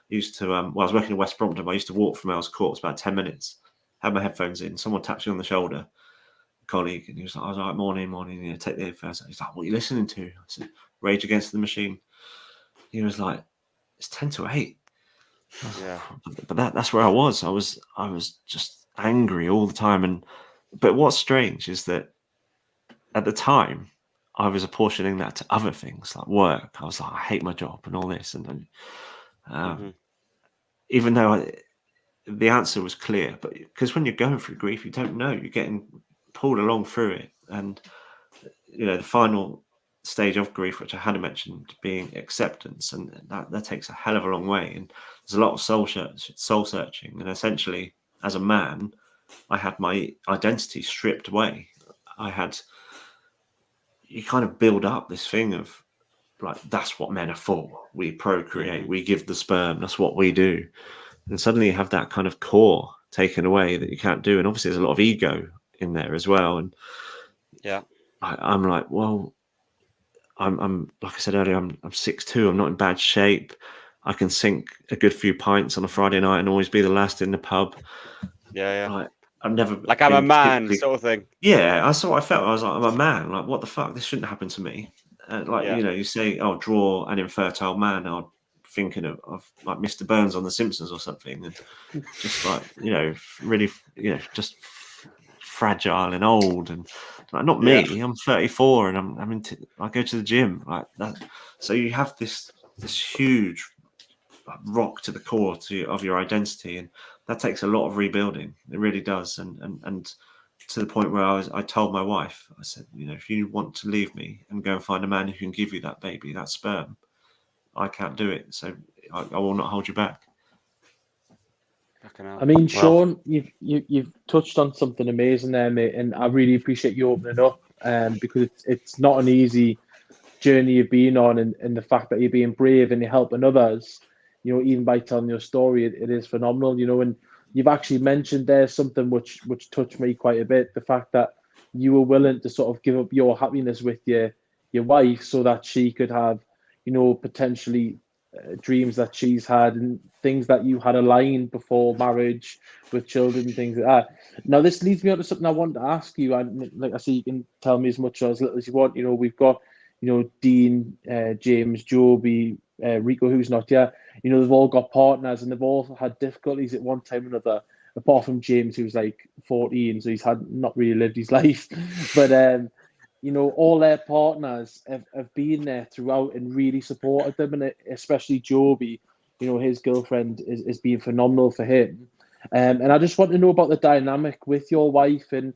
Speaker 4: used to I was working in West Brompton, but I used to walk from Earls Court. It's about 10 minutes. Had my headphones in. Someone tapped me on the shoulder, a colleague, and he was like, I was like, morning, take the headphones. He's like, what are you listening to? I said, Rage Against the Machine. He was like, it's 10 to 8.
Speaker 1: Yeah.
Speaker 4: But that's where I was. I was just angry all the time. But what's strange is that at the time I was apportioning that to other things like work. I was like, I hate my job and all this, and even though the answer was clear, but because when you're going through grief, you don't know. You're getting pulled along through it, and the final stage of grief, which I hadn't mentioned, being acceptance, and that takes a hell of a long way. And there's a lot of soul searching, and essentially, as a man, I had my identity stripped away. You kind of build up this thing of like, that's what men are for. We procreate, we give the sperm, that's what we do. And suddenly you have that kind of core taken away that you can't do. And obviously there's a lot of ego in there as well. And
Speaker 1: yeah,
Speaker 4: I'm like, well, I'm like I said earlier, I'm 6'2", I'm not in bad shape. I can sink a good few pints on a Friday night and always be the last in the pub.
Speaker 1: Yeah.
Speaker 4: Like, I've never
Speaker 1: like I'm a man sort of thing.
Speaker 4: Yeah, that's what I felt. I was like, I'm a man. Like, what the fuck? This shouldn't happen to me. You say, oh, draw an infertile man. I'm thinking of like Mr. Burns on The Simpsons or something, and just like really just fragile and old, and like, not me. Yeah. I'm 34 and I go to the gym like that. So you have this huge rock to the core of your identity, and that takes a lot of rebuilding. It really does. And to the point where I told my wife, I said, if you want to leave me and go and find a man who can give you that baby, that sperm, I can't do it. So I will not hold you back.
Speaker 5: I mean, Shaun, you've touched on something amazing there, mate, and I really appreciate you opening up, because it's not an easy journey you've been on, and the fact that you're being brave and you're helping others, even by telling your story, it is phenomenal, and you've actually mentioned there's something which touched me quite a bit, the fact that you were willing to sort of give up your happiness with your wife so that she could have, potentially dreams that she's had and things that you had aligned before marriage with children, things like that. Now, this leads me on to something I wanted to ask you, and like I say, you can tell me as much or as little as you want. We've got, Dean, James, Joby, Rico, who's not here. They've all got partners and they've all had difficulties at one time or another, apart from James, who's like 14, so he's not really lived his life. But, all their partners have been there throughout and really supported them. And especially Joby, his girlfriend is being phenomenal for him. And I just want to know about the dynamic with your wife, and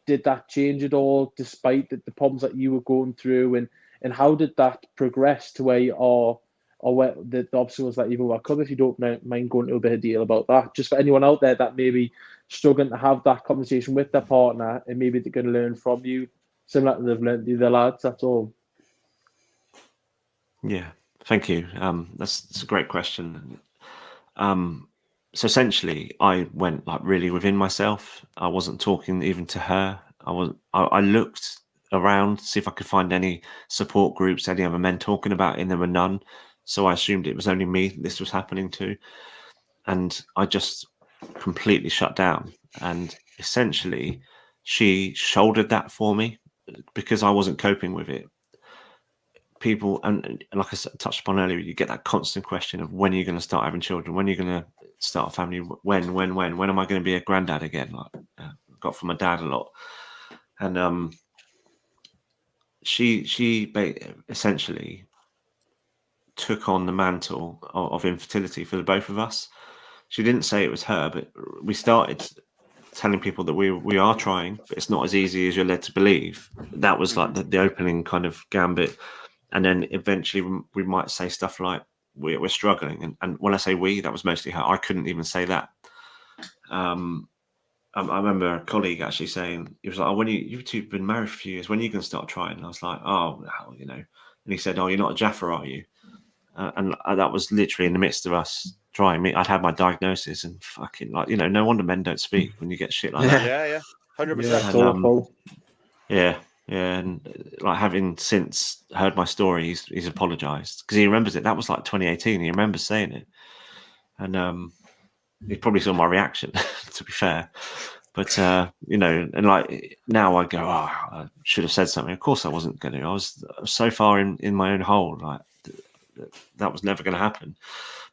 Speaker 5: did that change at all despite the problems that you were going through, and how did that progress to where you are, or where the obstacles that you've overcome, if you don't mind going into a bit of detail about that, just for anyone out there that may be struggling to have that conversation with their partner, and maybe they're going to learn from you, similar to they've learned the lads, that's all.
Speaker 4: Yeah, thank you. That's a great question. So essentially, I went like really within myself. I wasn't talking even to her. I looked around to see if I could find any support groups, any other men talking about it, and there were none. So I assumed it was only me this was happening to. And I just completely shut down. And essentially, she shouldered that for me because I wasn't coping with it. People, and like I touched upon earlier, you get that constant question of when are you going to start having children? When are you going to start a family? When am I going to be a granddad again? Like I got from my dad a lot. And she essentially took on the mantle of infertility for the both of us. She didn't say it was her, but we started telling people that we are trying, but it's not as easy as you're led to believe. That was like the opening kind of gambit. And then eventually we might say stuff like, we're struggling. And when I say we, that was mostly her. I couldn't even say that. I remember a colleague actually saying, he was like, "Oh, when you've two been married for a few years, when are you going to start trying?" And I was like, "Oh, well, you know." And he said, "Oh, you're not a Jaffa, are you?" And that was literally in the midst of us trying. I'd had my diagnosis, and fucking like, you know, no wonder men don't speak when you get shit like that.
Speaker 1: Yeah, 100%.
Speaker 5: Yeah, it's
Speaker 4: And,
Speaker 5: awful.
Speaker 4: Yeah, and like having since heard my story, he's apologised because he remembers it. That was like 2018. He remembers saying it, and he probably saw my reaction. To be fair, but you know, and like now I go, oh, I should have said something. Of course, I wasn't going to. I was so far in my own hole, like that was never going to happen.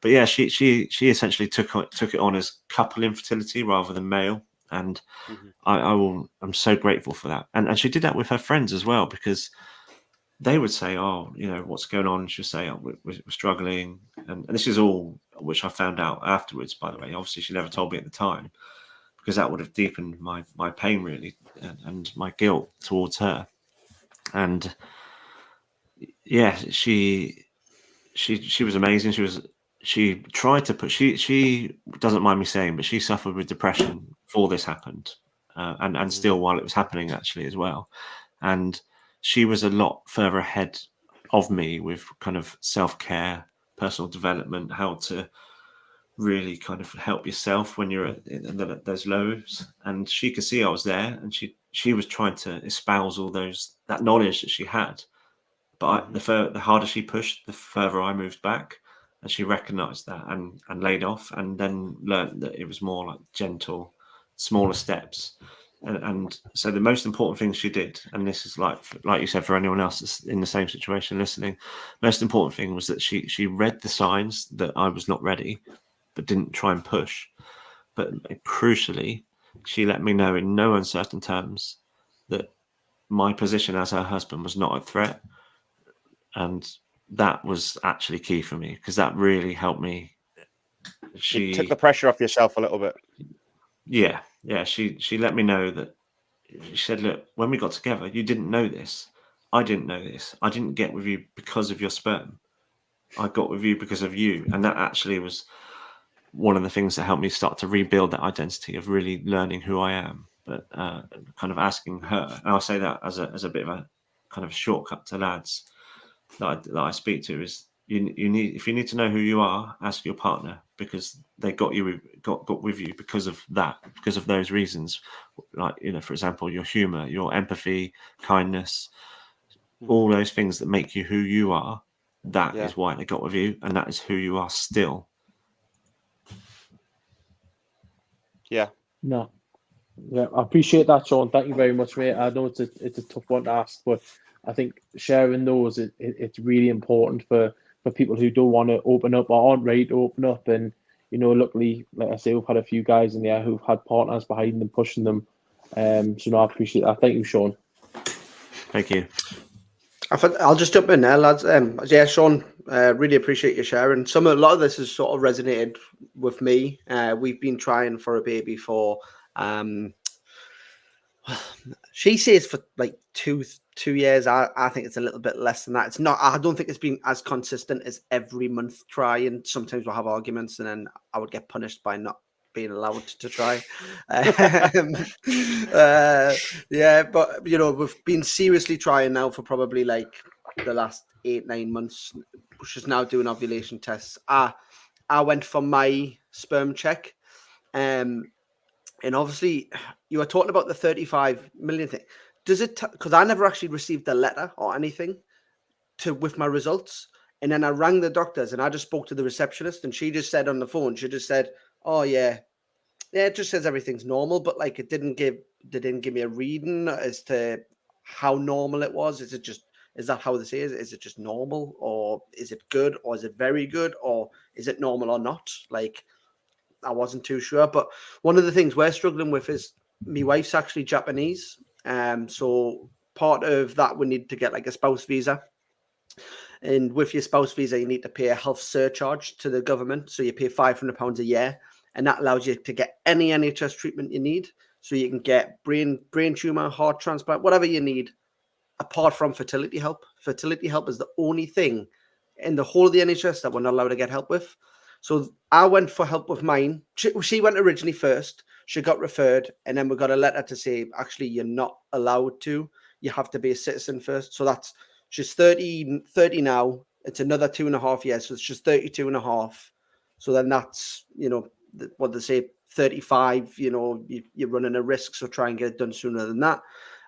Speaker 4: But yeah, she essentially took it on as couple infertility rather than male, and I'm so grateful for that. And she did that with her friends as well, because they would say, "Oh, you know, what's going on?" She'll say, "Oh, we're struggling," and this is all which I found out afterwards. By the way, obviously she never told me at the time, because that would have deepened my pain really, and my guilt towards her. And yeah, she was amazing. She tried to put she doesn't mind me saying, but she suffered with depression before this happened, and still while it was happening actually as well. And she was a lot further ahead of me with kind of self-care, personal development, how to really kind of help yourself when you're in those lows. And she could see I was there, and she was trying to espouse all that knowledge that she had. But the harder she pushed, the further I moved back, and she recognised that and laid off, and then learned that it was more like gentle, smaller steps. And so the most important thing she did, and this is like you said, for anyone else that's in the same situation listening, most important thing was that she read the signs that I was not ready, but didn't try and push. But crucially, she let me know in no uncertain terms that my position as her husband was not a threat. And that was actually key for me, because that really helped me.
Speaker 1: She took the pressure off yourself a little bit.
Speaker 4: Yeah. She let me know that. She said, "Look, when we got together, you didn't know this. I didn't know this. I didn't get with you because of your sperm. I got with you because of you." And that actually was one of the things that helped me start to rebuild that identity of really learning who I am. But kind of asking her, and I'll say that as a bit of a kind of shortcut to lads that I speak to, is you need, if you need to know who you are, ask your partner, because they got with you because of that, because of those reasons. Like, you know, for example, your humor, your empathy, kindness, all those things that make you who you are. That is why they got with you, and that is who you are still.
Speaker 1: Yeah.
Speaker 5: No. Yeah, I appreciate that, Shaun. Thank you very much, mate. I know it's a tough one to ask, but I think sharing those, it's really important for people who don't want to open up or aren't ready to open up. And, you know, luckily, like I say, we've had a few guys in there who've had partners behind them, pushing them. So no, I appreciate that. Thank you, Shaun.
Speaker 4: Thank you.
Speaker 6: I'll just jump in there, lads. Yeah, Shaun, really appreciate your sharing. A lot of this has sort of resonated with me. We've been trying for a baby for, she says for like two years. I think it's a little bit less than that. It's not. I don't think it's been as consistent as every month trying. Sometimes we'll have arguments, and then I would get punished by not being allowed to try. Yeah, but you know, we've been seriously trying now for probably like the last 8-9 months, which is now doing ovulation tests. I went for my sperm check, and obviously you were talking about the 35 million thing. Does it, because I never actually received a letter or anything with my results, and then I rang the doctors and I just spoke to the receptionist, and she just said on the phone, she just said, "Oh yeah, it just says everything's normal," but like they didn't give me a reading as to how normal it was. Is that how they say it? Is it just normal, or is it good, or is it very good, or is it normal or not? Like, I wasn't too sure. But one of the things we're struggling with is my wife's actually Japanese. So part of that, we need to get like a spouse visa. And with your spouse visa, you need to pay a health surcharge to the government. So you pay £500 a year, and that allows you to get any NHS treatment you need. So you can get brain tumor, heart transplant, whatever you need, apart from fertility help. Fertility help is the only thing in the whole of the NHS that we're not allowed to get help with. So I went for help with mine. She went originally first. she got referred, and then we got a letter to say, actually, you're not allowed to. You have to be a citizen first. So she's 30 now. It's another 2.5 years. So it's just 32 and a half. So then that's, what they say, 35, you're running a risk. So try and get it done sooner than that.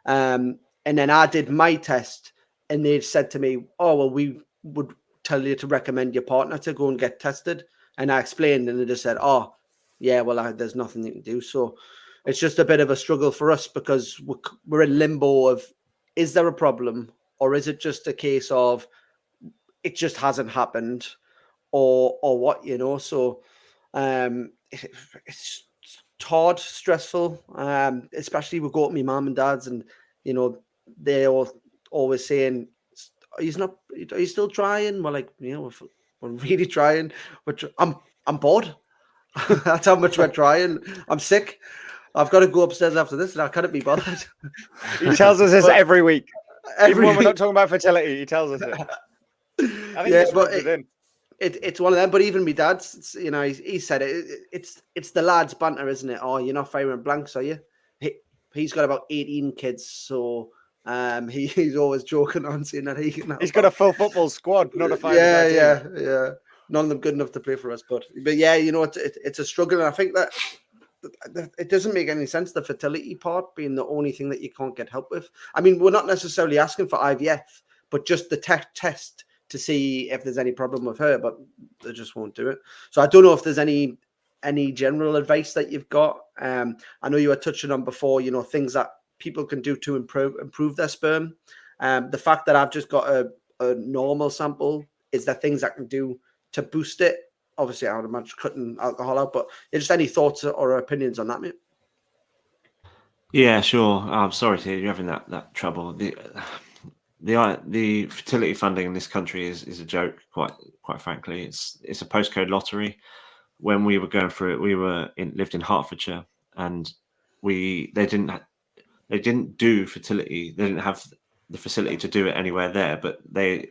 Speaker 6: And then I did my test, and they said to me, oh, well, we would tell you to recommend your partner to go and get tested. And I explained, and they just said, oh, yeah, well, there's nothing you can do. So it's just a bit of a struggle for us, because we're in limbo of, is there a problem, or is it just a case of it just hasn't happened, or what, So it's hard, stressful, especially we go to my mum and dad's, and they always saying, are you still trying? We're like, we're really trying. I'm bored. That's how much we're trying. I'm sick. I've got to go upstairs after this, and I can't be bothered.
Speaker 1: He tells us this every week. Even when we're
Speaker 6: week.
Speaker 1: not talking about fertility, he tells us it. I think it's rubbed it in.
Speaker 6: It's one of them. But even my dad's, he said it. It's the lads' banter, isn't it? Oh, you're not firing blanks, are you? He's got about 18 kids, so he's always joking on saying that he's
Speaker 1: got a full football squad, not a 5.
Speaker 6: Yeah. None of them good enough to play for us, but yeah, it's a struggle, and I think that it doesn't make any sense, the fertility part being the only thing that you can't get help with. I mean, we're not necessarily asking for IVF, but just the test to see if there's any problem with her, but they just won't do it. So I don't know if there's any general advice that you've got. I know you were touching on before, things that people can do to improve their sperm. The fact that I've just got a normal sample, is there things I can do to boost it? Obviously, I would imagine cutting alcohol out, but just any thoughts or opinions on that, mate?
Speaker 4: Yeah, sure. I'm sorry to hear you're having that trouble. The fertility funding in this country is a joke, quite frankly. It's a postcode lottery. When we were going through it, lived in Hertfordshire, and they didn't do fertility. They didn't have the facility to do it anywhere there. But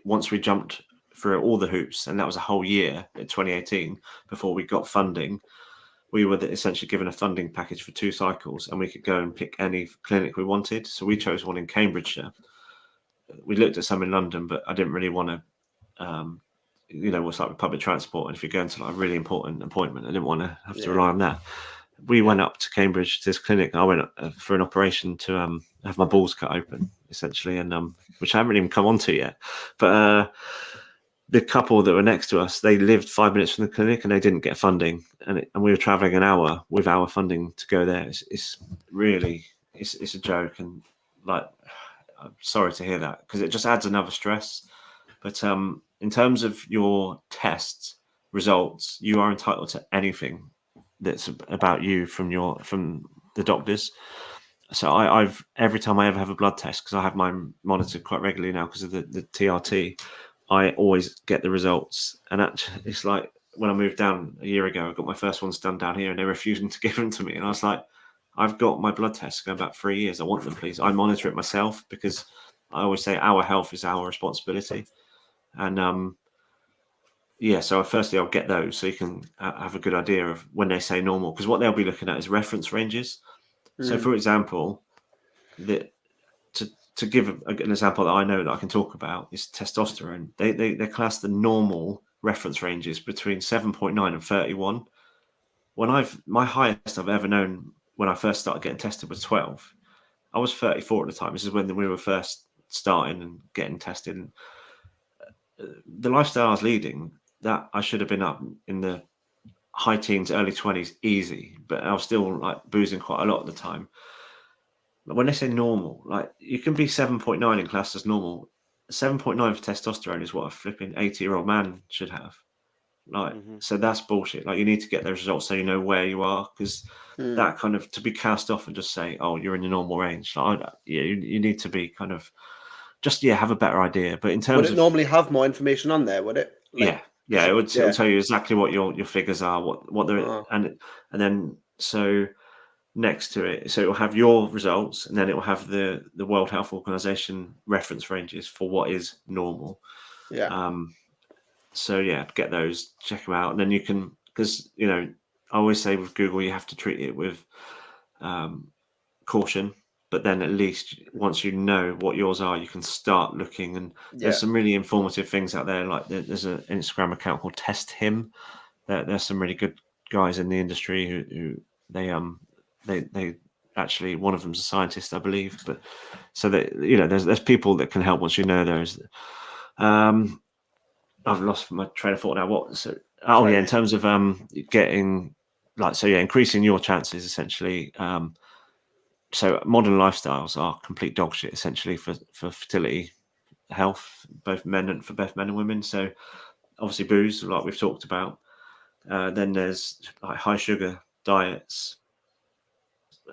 Speaker 4: once we jumped through all the hoops, and that was a whole year in 2018 before we got funding, we were essentially given a funding package for 2 cycles, and we could go and pick any clinic we wanted. So we chose one in Cambridgeshire. We looked at some in London, but I didn't really want to, what's like with public transport. And if you're going to like a really important appointment, I didn't want to have to rely on that. We went up to Cambridge to this clinic. I went for an operation to have my balls cut open, essentially, and which I haven't even come onto yet. But the couple that were next to us, they lived 5 minutes from the clinic, and they didn't get funding, and we were traveling an hour with our funding to go there. It's really a joke, and like, I'm sorry to hear that, because it just adds another stress. But in terms of your test results, you are entitled to anything that's about you from the doctors. So I've every time I ever have a blood test, because I have mine monitored quite regularly now because of the TRT, I always get the results. And actually, it's like when I moved down a year ago, I got my first ones done down here, and they're refusing to give them to me. And I was like, I've got my blood tests going back 3 years. I want them, please. I monitor it myself, because I always say our health is our responsibility. And so firstly, I'll get those so you can have a good idea of when they say normal, because what they'll be looking at is reference ranges. So, for example, to give an example that I know that I can talk about is testosterone. They class the normal reference ranges between 7.9 and 31. My highest I've ever known when I first started getting tested was 12. I was 34 at the time. This is when we were first starting and getting tested. The lifestyle I was leading, that I should have been up in the high teens, early 20s, easy. But I was still like boozing quite a lot at the time. But when they say normal, like you can be 7.9 in class as normal. 7.9 for testosterone is what a flipping 80-year-old man should have. Like, so that's bullshit. Like, you need to get those results so you know where you are, because that kind of, to be cast off and just say, oh, you're in your normal range. Like, you need to be kind of just have a better idea. But in terms
Speaker 6: would it normally have more information on there? Would it?
Speaker 4: Like, it would tell you exactly what your figures are, what they're and then so next to it, so it will have your results, and then it will have the World Health Organization reference ranges for what is normal. So get those, check them out, and then you can, because I always say with Google you have to treat it with caution. But then at least once you know what yours are, you can start looking. And there's
Speaker 1: Yeah.
Speaker 4: some really informative things out there. Like there's an Instagram account called Test Him. There's some really good guys in the industry who they actually, one of them's a scientist, I believe. But so that, you know, there's people that can help once you know those. I've lost my train of thought now. In terms of getting increasing your chances essentially. So modern lifestyles are complete dog shit essentially for fertility, health, both men and women. So obviously booze, like we've talked about. Then there's like high sugar diets.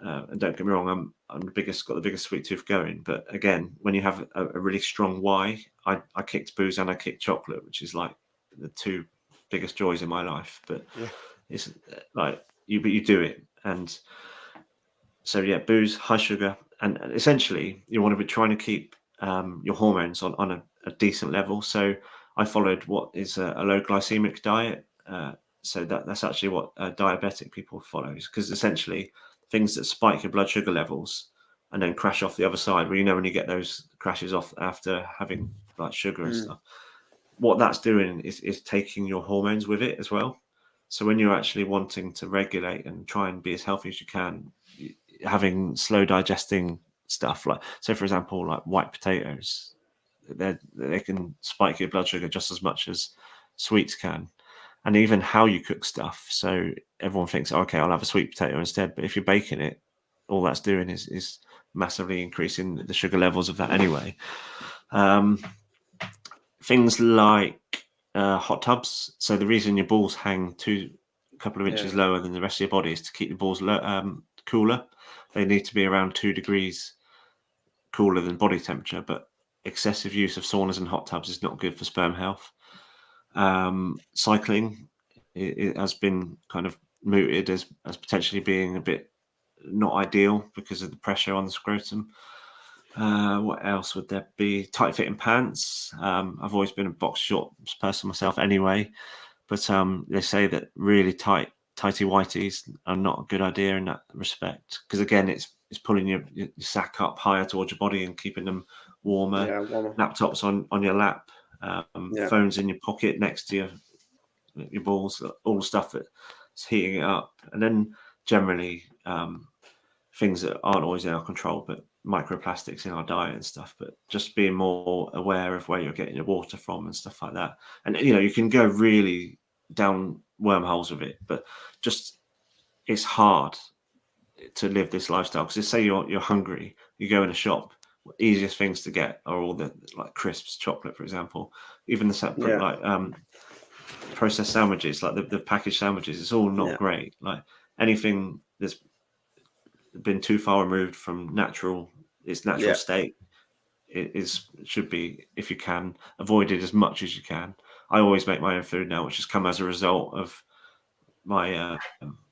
Speaker 4: And don't get me wrong, I'm got the biggest sweet tooth going. But again, when you have a really strong why, I kicked booze and I kicked chocolate, which is like the two biggest joys in my life. But it's like you do it. And so yeah, booze, high sugar, and essentially you want to be trying to keep your hormones on a decent level. So I followed what is a low glycemic diet. So that's actually what diabetic people follow, because essentially things that spike your blood sugar levels and then crash off the other side, where, you know, when you get those crashes off after having like sugar and stuff, what that's doing is taking your hormones with it as well. So when you're actually wanting to regulate and try and be as healthy as you can, having slow digesting stuff, like, so for example, like white potatoes, they can spike your blood sugar just as much as sweets can. And even how you cook stuff. So everyone thinks, okay, I'll have a sweet potato instead. But if you're baking it, all that's doing is massively increasing the sugar levels of that anyway. Things like hot tubs. So the reason your balls hang a couple of inches lower than the rest of your body is to keep the balls cooler. They need to be around 2 degrees cooler than body temperature. But excessive use of saunas and hot tubs is not good for sperm health. Cycling, it has been kind of mooted as potentially being a bit not ideal because of the pressure on the scrotum. What else would there be? Tight fitting pants. I've always been a box shorts person myself anyway, but they say that really tighty whities are not a good idea in that respect, because again, it's pulling your sack up higher towards your body and keeping them warmer. Laptops on your lap. Phones in your pocket next to your balls, all the stuff that's heating it up. And then generally things that aren't always in our control, but microplastics in our diet and stuff. But just being more aware of where you're getting your water from and stuff like that. And, you know, you can go really down wormholes with it, but just it's hard to live this lifestyle, because say you're hungry, you go in a shop, easiest things to get are all the like crisps, chocolate, for example, even the separate like processed sandwiches, like the packaged sandwiches. It's all not great. Like anything that's been too far removed from its natural state, should be, if you can, avoided as much as you can. I always make my own food now, which has come as a result of my like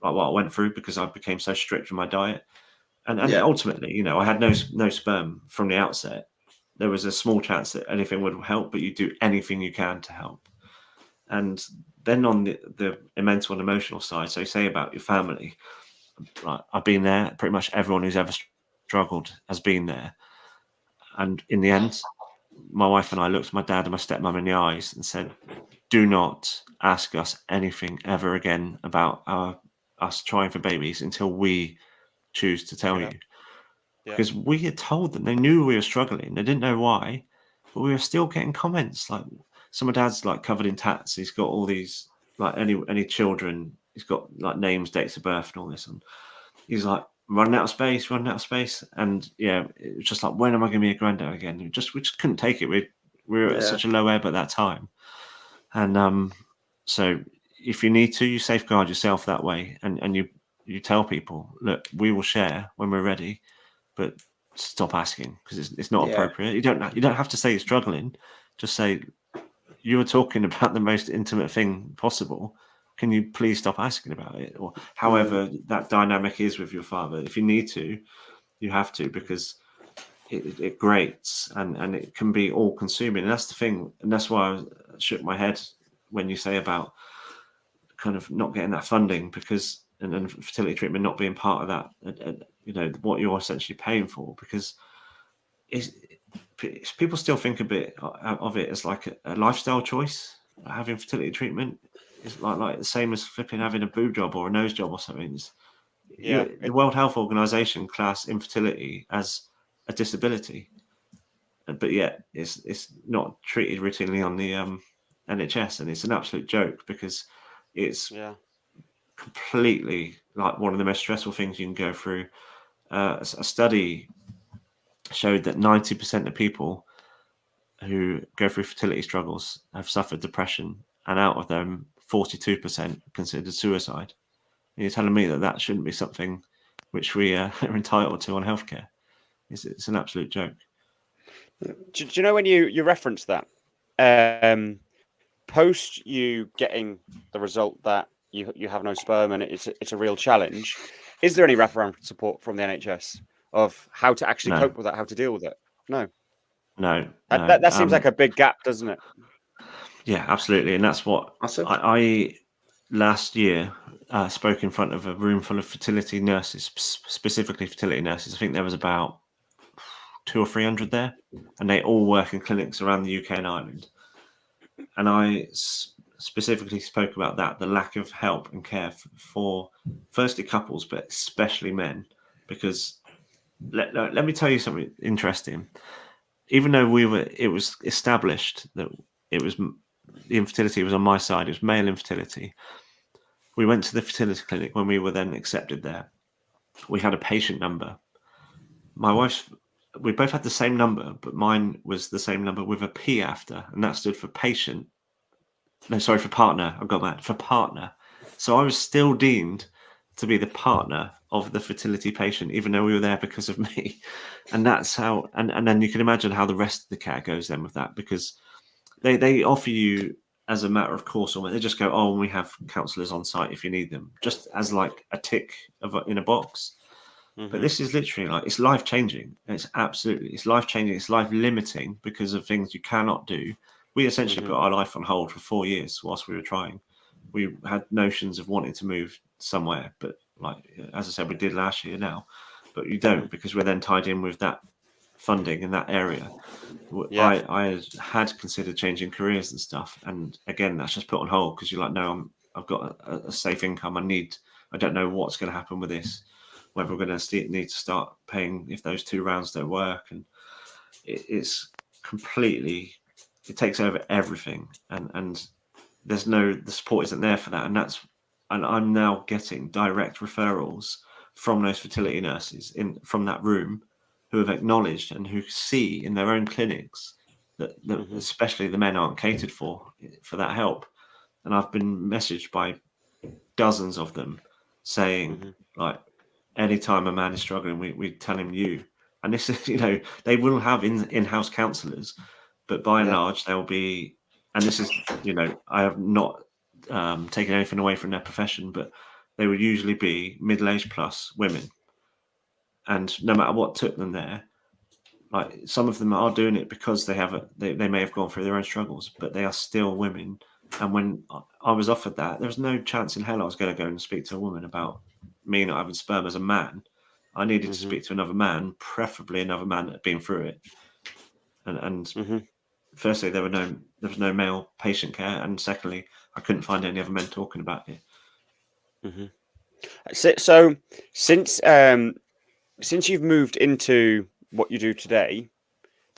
Speaker 4: what I went through, because I became so strict with my diet. And ultimately, you know, I had no sperm from the outset. There was a small chance that anything would help, but you do anything you can to help. And then on the mental and emotional side, so say about your family, like, I've been there. Pretty much everyone who's ever struggled has been there. And in the end, my wife and I looked my dad and my stepmom in the eyes and said, do not ask us anything ever again about us trying for babies until we choose to tell you. Because we had told them, they knew we were struggling, they didn't know why, but we were still getting comments like, some of dad's like covered in tats, he's got all these, like any children, he's got like names, dates of birth and all this, and he's like running out of space. And it was just like, when am I going to be a granddad again? We just couldn't take it. We were at such a low ebb at that time. And so if you need to, you safeguard yourself that way, and you tell people, look, we will share when we're ready, but stop asking, because it's not appropriate. You don't have to say you're struggling. Just say, you were talking about the most intimate thing possible. Can you please stop asking about it? Or however that dynamic is with your father. If you need to, you have to, because it grates and it can be all consuming. And that's the thing. And that's why I shook my head when you say about kind of not getting that funding, because and fertility treatment not being part of that, what you're essentially paying for, because people still think a bit of it as like a lifestyle choice. Having fertility treatment is like the same as flipping having a boob job or a nose job or something. The World Health Organization class infertility as a disability, but yet it's not treated routinely on the NHS, and it's an absolute joke because it's completely like one of the most stressful things you can go through. A study showed that 90% of people who go through fertility struggles have suffered depression, and out of them, 42% considered suicide. And you're telling me that shouldn't be something which we are entitled to on healthcare? It's an absolute joke.
Speaker 1: Do you know when you reference that? Post you getting the result that you have no sperm and it's a real challenge, is there any wraparound support from the NHS of how to actually cope with that, how to deal with it? No. That seems like a big gap, doesn't it?
Speaker 4: Yeah, absolutely. And that's what I last year spoke in front of a room full of fertility nurses, specifically fertility nurses. I think there was about 200 or 300 there, and they all work in clinics around the UK and Ireland. And I specifically spoke about the lack of help and care for firstly couples, but especially men, because let me tell you something interesting. Even though it was established that the infertility was on my side, it was male infertility. We went to the fertility clinic when we were then accepted there. We had a patient number. My wife's, we both had the same number, but mine was the same number with a P after, and that stood for patient. No, sorry, for partner. I've got that, for partner. So I was still deemed to be the partner of the fertility patient, even though we were there because of me. And that's how, and then you can imagine how the rest of the care goes then with that, because they offer you as a matter of course, or they just go, oh, we have counsellors on site if you need them, just as like a tick in a box. Mm-hmm. But this is literally like, it's life changing. It's life changing. It's life limiting because of things you cannot do. We essentially put our life on hold for 4 years whilst we were trying. We had notions of wanting to move somewhere, but like, as I said, we did last year now, but you don't, because we're then tied in with that funding in that area. Yeah. I had considered changing careers and stuff, and again, that's just put on hold because you're like, no, I've got a safe income. I don't know what's going to happen with this, whether we're going to need to start paying if those 2 rounds don't work, and it's completely, it takes over everything, and there's the support isn't there for that, and I'm now getting direct referrals from those fertility nurses from that room, who have acknowledged and who see in their own clinics that especially the men aren't catered for that help. And I've been messaged by dozens of them saying, like, anytime a man is struggling, we tell him you. And this is, they will have in-house counsellors, but by and large, they'll be, and this is, I have not taken anything away from their profession, but they would usually be middle-aged plus women. And no matter what took them there, like, some of them are doing it because they may have gone through their own struggles, but they are still women. And when I was offered that, there was no chance in hell I was going to go and speak to a woman about me not having sperm as a man. I needed to speak to another man, preferably another man that had been through it. And firstly, there was no male patient care, and secondly, I couldn't find any other men talking about it.
Speaker 1: So since you've moved into what you do today,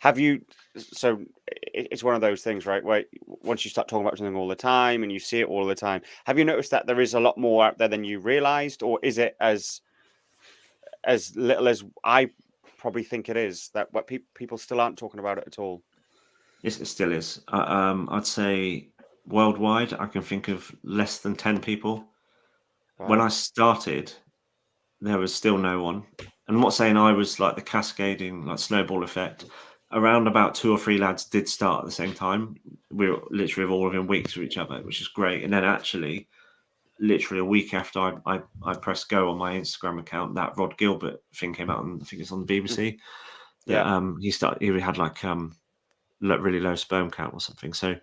Speaker 1: have you? So it's one of those things, right? Where once you start talking about something all the time and you see it all the time, have you noticed that there is a lot more out there than you realised, or is it as little as I probably think it is? That what people still aren't talking about it at all.
Speaker 4: Yes, it still is. I'd say worldwide, I can think of less than 10 people. Wow. When I started, there was still no one. And I'm not saying I was like the cascading, like snowball effect. Around about 2 or 3 lads did start at the same time. We were literally all within weeks of each other, which is great. And then actually, literally a week after I pressed go on my Instagram account, that Rod Gilbert thing came out, and I think it's on the BBC. That, he had like really low sperm count or something. So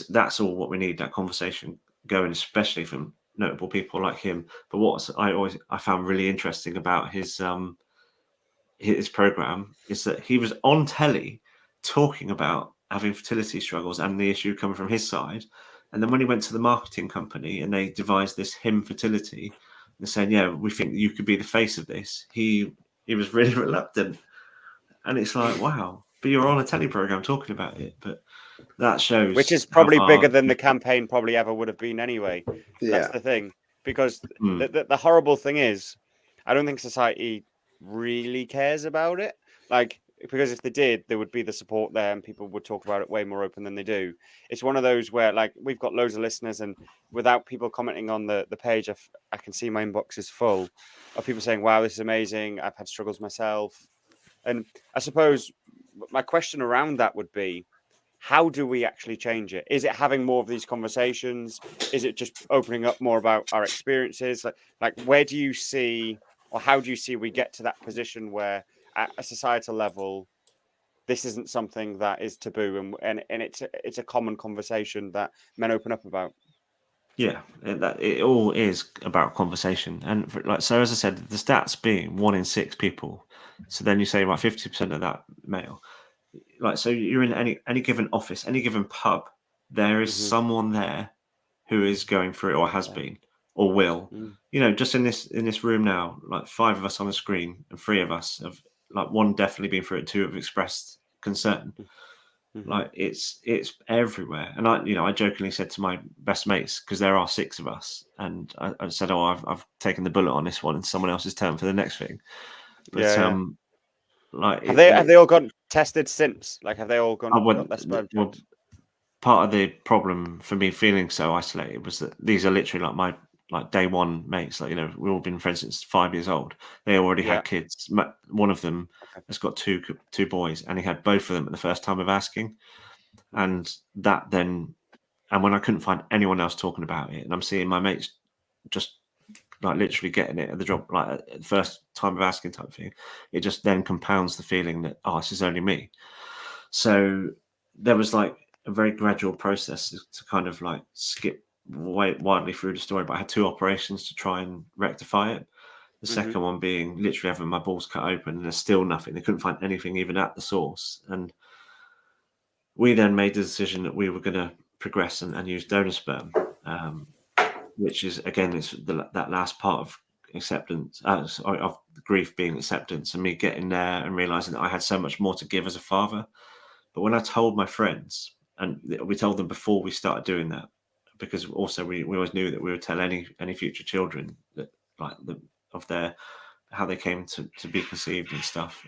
Speaker 4: that's all what we need, that conversation going, especially from notable people like him. But what I found really interesting about his program is that he was on telly talking about having fertility struggles and the issue coming from his side. And then when he went to the marketing company and they devised this him fertility, they're saying, yeah, we think you could be the face of this. He was really reluctant. And it's like, wow, but you're on a telly program talking about it. But that shows,
Speaker 1: which is probably bigger than the campaign probably ever would have been anyway. That's the thing, because the horrible thing is, I don't think society really cares about it. Like, because if they did, there would be the support there and people would talk about it way more open than they do. It's one of those where, like, we've got loads of listeners, and without people commenting on the page, I can see my inbox is full of people saying, wow, this is amazing. I've had struggles myself. And I suppose my question around that would be, how do we actually change it? Is it having more of these conversations? Is it just opening up more about our experiences? Like where do you see, or how do you see we get to that position where at a societal level, this isn't something that is taboo and it's a common conversation that men open up about?
Speaker 4: Yeah, it all is about conversation. And so as I said, the stats being 1 in 6 people. So then you say, right, 50% of that male. Like, so you're in any given office, any given pub, there is someone there who is going through it or has been or will. You know, just in this room now, like 5 of us on the screen and 3 of us have, like, 1 definitely been through it, 2 have expressed concern. Like, it's everywhere. And I jokingly said to my best mates, because there are 6 of us, and I said, oh, I've taken the bullet on this one, and someone else's turn for the next thing. But like,
Speaker 1: have they all gotten tested since? Like, have they all got their sperm checked?
Speaker 4: Part of the problem for me feeling so isolated was that these are literally like my day one mates. Like, you know, we've all been friends since 5 years old. They already had kids. One of them has got two boys, and he had both of them at the first time of asking. And that then, and when I couldn't find anyone else talking about it, and I'm seeing my mates just like literally getting it at the drop, like at the first time of asking type thing, it just then compounds the feeling that, oh, this is only me. So there was like a very gradual process to kind of like skip widely through the story, but I had 2 operations to try and rectify it. The second one being literally having my balls cut open, and there's still nothing. They couldn't find anything even at the source. And we then made the decision that we were going to progress and use donor sperm, which is, again, it's that last part of acceptance, of grief being acceptance, and me getting there and realizing that I had so much more to give as a father. But when I told my friends, and we told them before we started doing that, because also we always knew that we would tell any future children that, like, how they came to be conceived and stuff.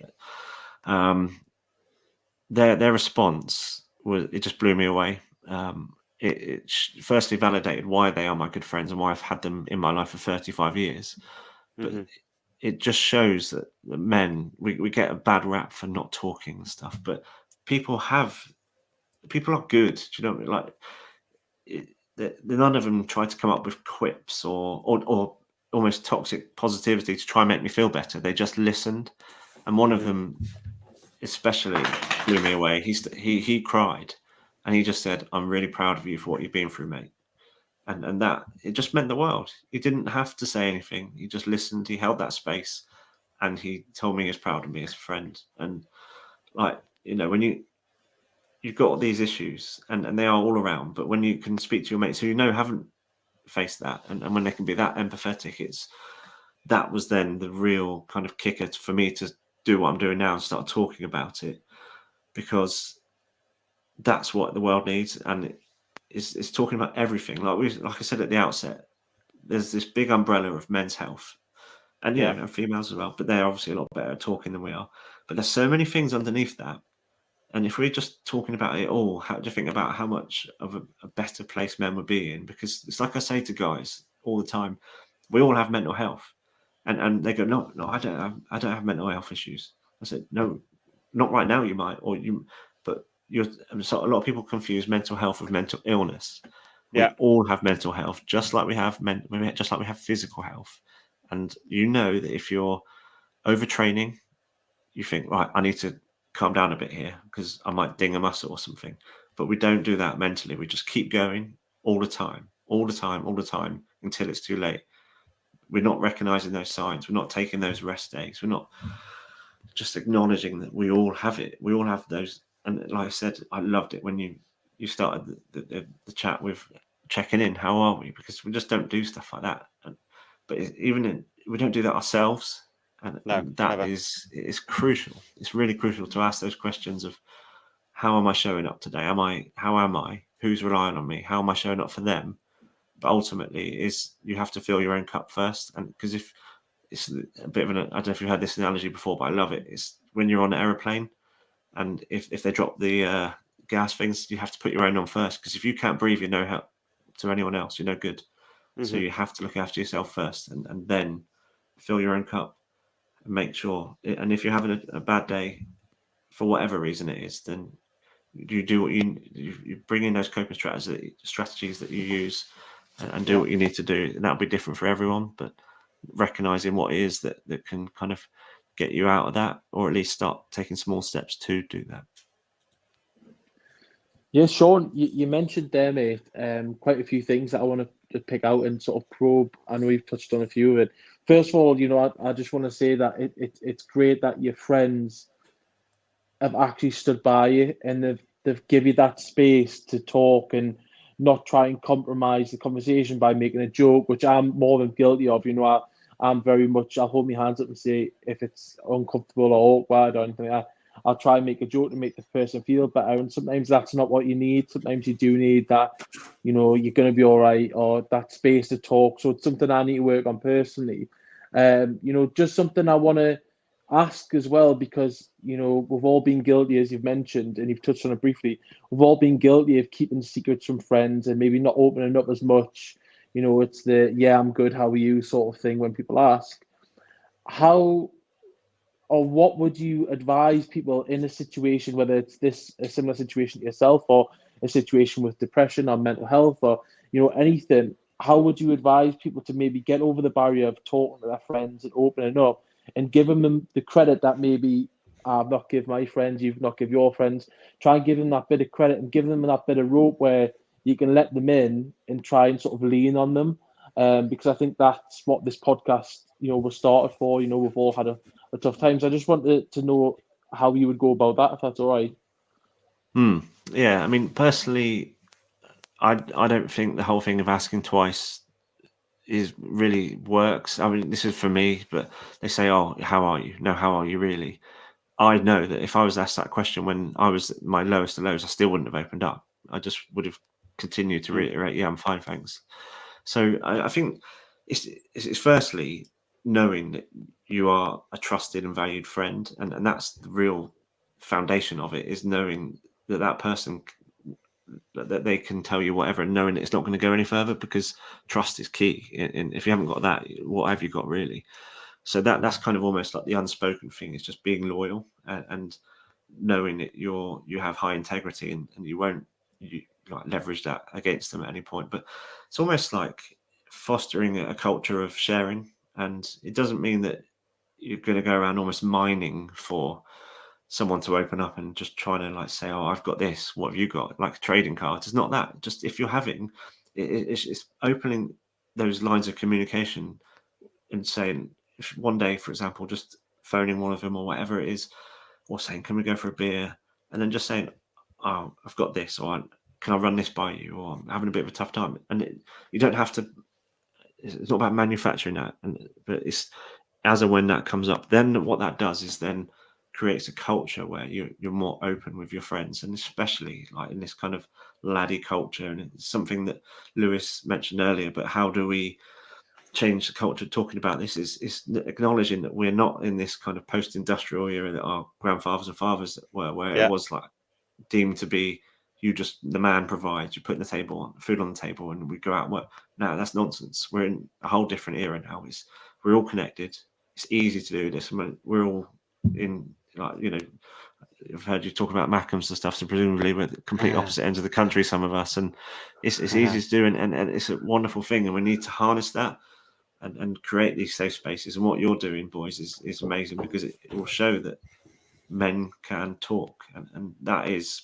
Speaker 4: Their response was, it just blew me away. It firstly validated why they are my good friends and why I've had them in my life for 35 years. But it just shows that the men, we get a bad rap for not talking and stuff, but people are good. Do you know what I mean? Like, none of them try to come up with quips or almost toxic positivity to try and make me feel better. They just listened. And one of them especially blew me away. He cried, and he just said, I'm really proud of you for what you've been through, mate. And that, it just meant the world. He didn't have to say anything. He just listened. He held that space, and he told me he was proud of me as a friend. And, like, you know, when you've got these issues, and they are all around, but when you can speak to your mates who you know haven't faced that, and when they can be that empathetic, that was then the real kind of kicker for me to do what I'm doing now and start talking about it, because that's what the world needs. And it's talking about everything. Like I said at the outset, there's this big umbrella of men's health, and and females as well, but they're obviously a lot better at talking than we are. But there's so many things underneath that. And if we're just talking about it all, how do you think about how much of a better place men would be in? Because it's like I say to guys all the time, we all have mental health. And they go, no, I don't have mental health issues. I said, no, not right now. You might, but so a lot of people confuse mental health with mental illness. We all have mental health, just like we have physical health. And you know that if you're overtraining, you think, right, I need to calm down a bit here because I might ding a muscle or something. But we don't do that mentally. We just keep going all the time, until it's too late. We're not recognizing those signs. We're not taking those rest days. We're not just acknowledging that we all have it. We all have those. And like I said, I loved it when you started the chat with checking in. How are we? Because we just don't do stuff like that. But we don't do that ourselves. And that
Speaker 1: never.
Speaker 4: is crucial. It's really crucial to ask those questions of, how am I showing up today? How am I? Who's relying on me? How am I showing up for them? But ultimately, you have to fill your own cup first. And because if it's a bit of I don't know if you've had this analogy before, but I love it. It's when you're on an aeroplane, and if they drop the gas things, you have to put your own on first. Because if you can't breathe, you're no help to anyone else. You're no good. Mm-hmm. So you have to look after yourself first, and then fill your own cup and make sure. And if you're having a bad day, for whatever reason it is, then you do what you bring in those coping strategies that you use, and do what you need to do. And that'll be different for everyone, but recognizing what it is that can kind of get you out of that, or at least start taking small steps to do that.
Speaker 5: Yeah, Shaun, you mentioned there, mate, quite a few things that I want to pick out and sort of probe. I know we've touched on a few of it. First of all, I just want to say that it's great that your friends have actually stood by you, and they've give you that space to talk and not try and compromise the conversation by making a joke, which I'm more than guilty of. I'm very much, I'll hold my hands up and say if it's uncomfortable or awkward or anything like that, I'll try and make a joke to make the person feel better. And sometimes that's not what you need. Sometimes you do need that, you're going to be all right, or that space to talk. So it's something I need to work on personally. Just something I want to ask as well, because, we've all been guilty, as you've mentioned, and you've touched on it briefly. We've all been guilty of keeping secrets from friends and maybe not opening up as much. It's the, yeah, I'm good, how are you sort of thing when people ask. How or what would you advise people in a situation, whether it's a similar situation to yourself, or a situation with depression or mental health, or, anything? How would you advise people to maybe get over the barrier of talking to their friends and opening up, and giving them the credit that maybe I've not give my friends, you've not give your friends? Try and give them that bit of credit and give them that bit of rope where you can let them in and try and sort of lean on them. Because I think that's what this podcast, was started for. We've all had a tough times. I just wanted to know how you would go about that, if that's all right.
Speaker 4: Yeah, I mean, personally, I don't think the whole thing of asking twice really works. I mean, this is for me, but they say, "Oh, how are you?" No, how are you really? I know that if I was asked that question when I was at my lowest of lows, I still wouldn't have opened up. I just would have continued to reiterate, "Yeah, I'm fine, thanks." So I think it's firstly knowing that you are a trusted and valued friend, and that's the real foundation of it, is knowing that person, that they can tell you whatever, and knowing that it's not going to go any further, because trust is key. And if you haven't got that, what have you got really? So that's kind of almost like the unspoken thing, is just being loyal and knowing that you have high integrity, and you won't leverage that against them at any point. But it's almost like fostering a culture of sharing, and it doesn't mean that you're going to go around almost mining for someone to open up and just trying to say, "Oh, I've got this, what have you got?" Like trading cards. It's not that. Just if you're having, it's opening those lines of communication and saying, if one day, for example, just phoning one of them or whatever it is, or saying, "Can we go for a beer?" And then just saying, "Oh, I've got this," or "Can I run this by you?" Or "I'm having a bit of a tough time." And you don't have to. It's not about manufacturing that, but it's as and when that comes up. Then what that does is then creates a culture where you're more open with your friends, and especially in this kind of laddie culture. And it's something that Lewis mentioned earlier. But how do we change the culture? Talking about this is acknowledging that we're not in this kind of post-industrial era that our grandfathers and fathers were, where it was deemed to be, the man provides, you put food on the table, and we go out and work. No, that's nonsense. We're in a whole different era now. We're all connected. It's easy to do this. We're all in, I've heard you talk about Mackems and stuff, so presumably we're at the complete opposite ends of the country, some of us, and it's easy to do, and it's a wonderful thing, and we need to harness that and create these safe spaces. And what you're doing, boys, is amazing, because it will show that men can talk, and that is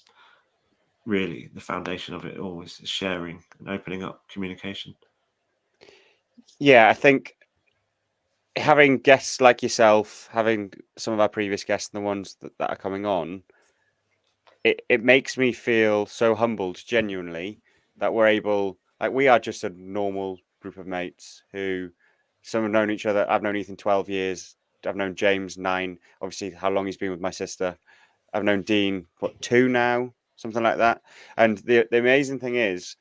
Speaker 4: really the foundation of it all, is sharing and opening up communication.
Speaker 1: Yeah, I think having guests like yourself, having some of our previous guests and the ones that are coming on, it makes me feel so humbled, genuinely, that we're able, like, we are just a normal group of mates who some have known each other. I've known Ethan 12 years. I've known James 9. Obviously, how long he's been with my sister. I've known Dean, 2 now, something like that. And the amazing thing is,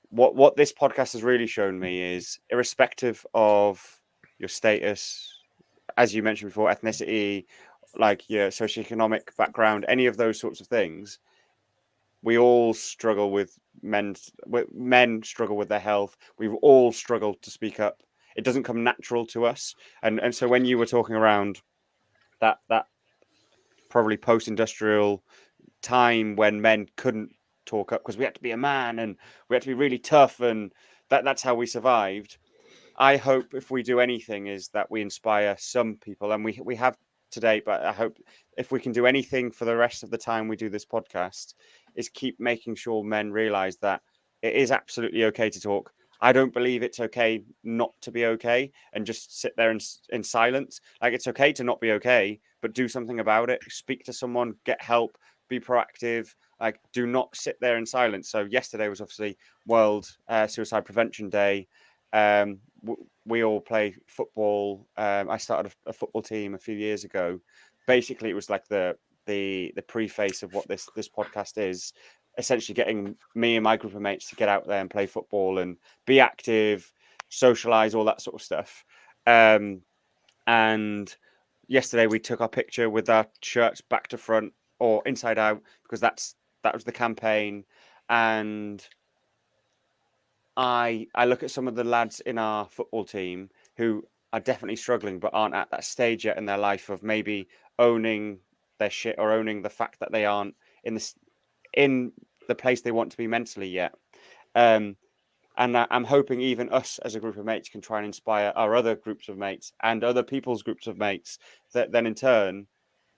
Speaker 1: what this podcast has really shown me is, irrespective of your status, as you mentioned before, ethnicity, like your socioeconomic background, any of those sorts of things, we all struggle with men struggle with their health. We've all struggled to speak up. It doesn't come natural to us. And so when you were talking around that probably post-industrial time when men couldn't talk up because we had to be a man and we had to be really tough, and that's how we survived. I hope if we do anything is that we inspire some people, and we have today, but I hope if we can do anything for the rest of the time we do this podcast, is keep making sure men realize that it is absolutely okay to talk. I don't believe it's okay not to be okay and just sit there in silence. Like, it's okay to not be okay, but do something about it. Speak to someone, get help, be proactive. Like, do not sit there in silence. So yesterday was obviously World Suicide Prevention Day. We all play football. I started a football team a few years ago. Basically, it was like the preface of what this podcast is. Essentially, getting me and my group of mates to get out there and play football and be active, socialize, all that sort of stuff. And yesterday we took our picture with our shirts back to front or inside out, because that was the campaign. And I look at some of the lads in our football team who are definitely struggling, but aren't at that stage yet in their life of maybe owning their shit or owning the fact that they aren't in the place they want to be mentally yet. And I'm hoping even us as a group of mates can try and inspire our other groups of mates and other people's groups of mates, that then in turn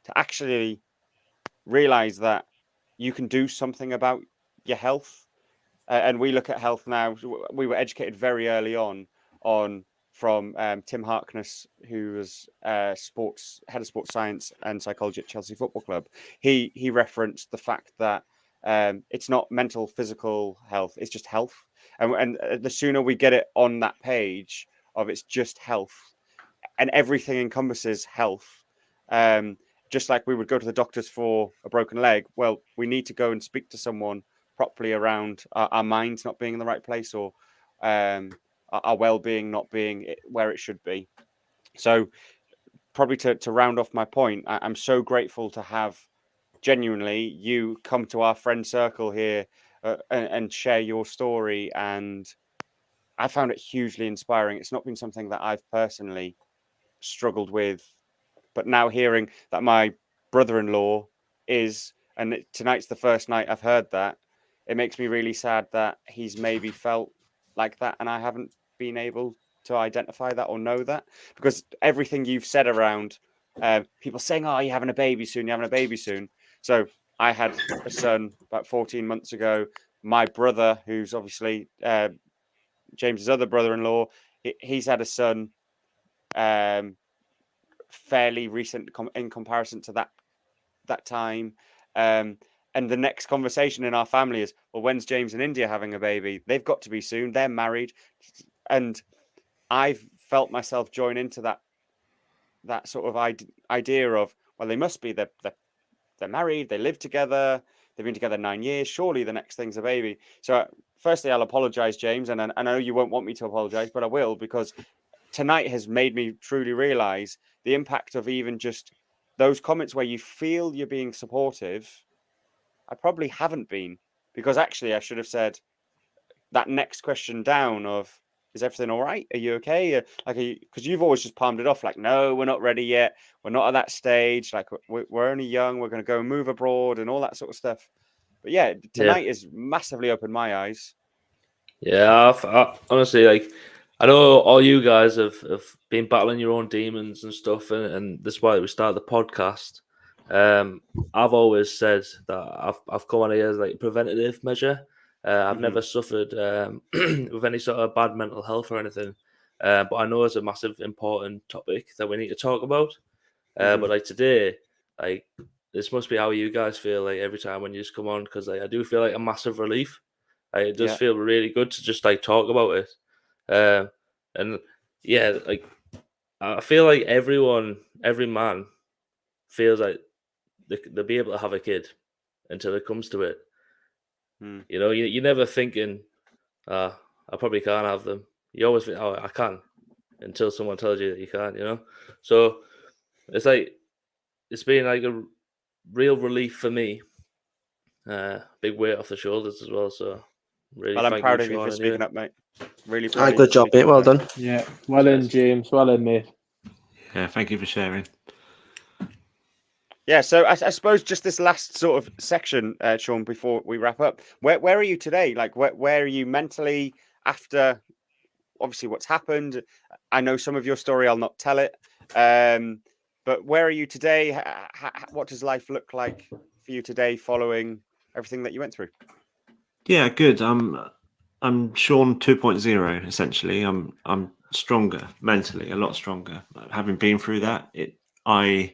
Speaker 1: to actually realize that you can do something about your health. And we look at health now. We were educated very early on from Tim Harkness, who was head of sports science and psychology at Chelsea Football Club. He referenced the fact that it's not mental, physical health; it's just health. And the sooner we get it on that page of it's just health, and everything encompasses health. Just like we would go to the doctors for a broken leg, well, we need to go and speak to someone properly around our minds not being in the right place, or our well-being not being where it should be. So probably to round off my point, I'm so grateful to have genuinely you come to our friend circle here and share your story. And I found it hugely inspiring. It's not been something that I've personally struggled with, but now hearing that my brother-in-law is, and tonight's the first night I've heard that, it makes me really sad that he's maybe felt like that and I haven't been able to identify that or know that, because everything you've said around people saying, oh, you're having a baby soon, you're having a baby soon. So I had a son about 14 months ago. My brother, who's obviously James's other brother-in-law, he's had a son fairly recent in comparison to that time. And the next conversation in our family is, well, when's James and India having a baby? They've got to be soon. They're married. And I've felt myself join into that sort of idea of, well, they must be, they're married, they live together, they've been together 9 years. Surely the next thing's a baby. So firstly, I'll apologize, James. And I know you won't want me to apologize, but I will, because tonight has made me truly realize the impact of even just those comments where you feel you're being supportive. I probably haven't been, because actually I should have said that next question down of, is everything all right? Are you okay? Because you've always just palmed it off like, no, we're not ready yet. We're not at that stage. Like, we're only young. We're going to go and move abroad and all that sort of stuff. But yeah, tonight has massively opened my eyes.
Speaker 7: Yeah, I honestly, like, I know all you guys have been battling your own demons and stuff, and that's why we started the podcast. I've always said that I've come on here as like a preventative measure. I've never suffered with any sort of bad mental health or anything. But I know it's a massive important topic that we need to talk about. But like today, like this must be how you guys feel like every time when you just come on, because like, I do feel like a massive relief. Like, it does feel really good to just like talk about it. And yeah, like I feel like every man feels like they'll be able to have a kid until it comes to it. You know, you're never thinking, I probably can't have them. You always think, oh, I can, until someone tells you that you can't, you know? So it's like, it's been like a real relief for me. Big weight off the shoulders as well. So really,
Speaker 1: Well, I'm proud of you
Speaker 7: Shaun,
Speaker 1: for speaking up, mate. Really proud.
Speaker 6: Aye,
Speaker 1: of you
Speaker 6: good
Speaker 1: for
Speaker 6: job,
Speaker 1: speaking
Speaker 6: mate. Well
Speaker 1: up.
Speaker 6: done.
Speaker 5: Yeah, well in, James. Well in, mate.
Speaker 4: Yeah, thank you for sharing.
Speaker 1: Yeah, so I suppose just this last sort of section, Shaun, before we wrap up, where are you today? Like, where are you mentally after, obviously, what's happened? I know some of your story, I'll not tell it. But where are you today? What does life look like for you today following everything that you went through?
Speaker 4: Yeah, good. I'm Shaun 2.0 essentially. I'm stronger mentally, a lot stronger. Having been through that, I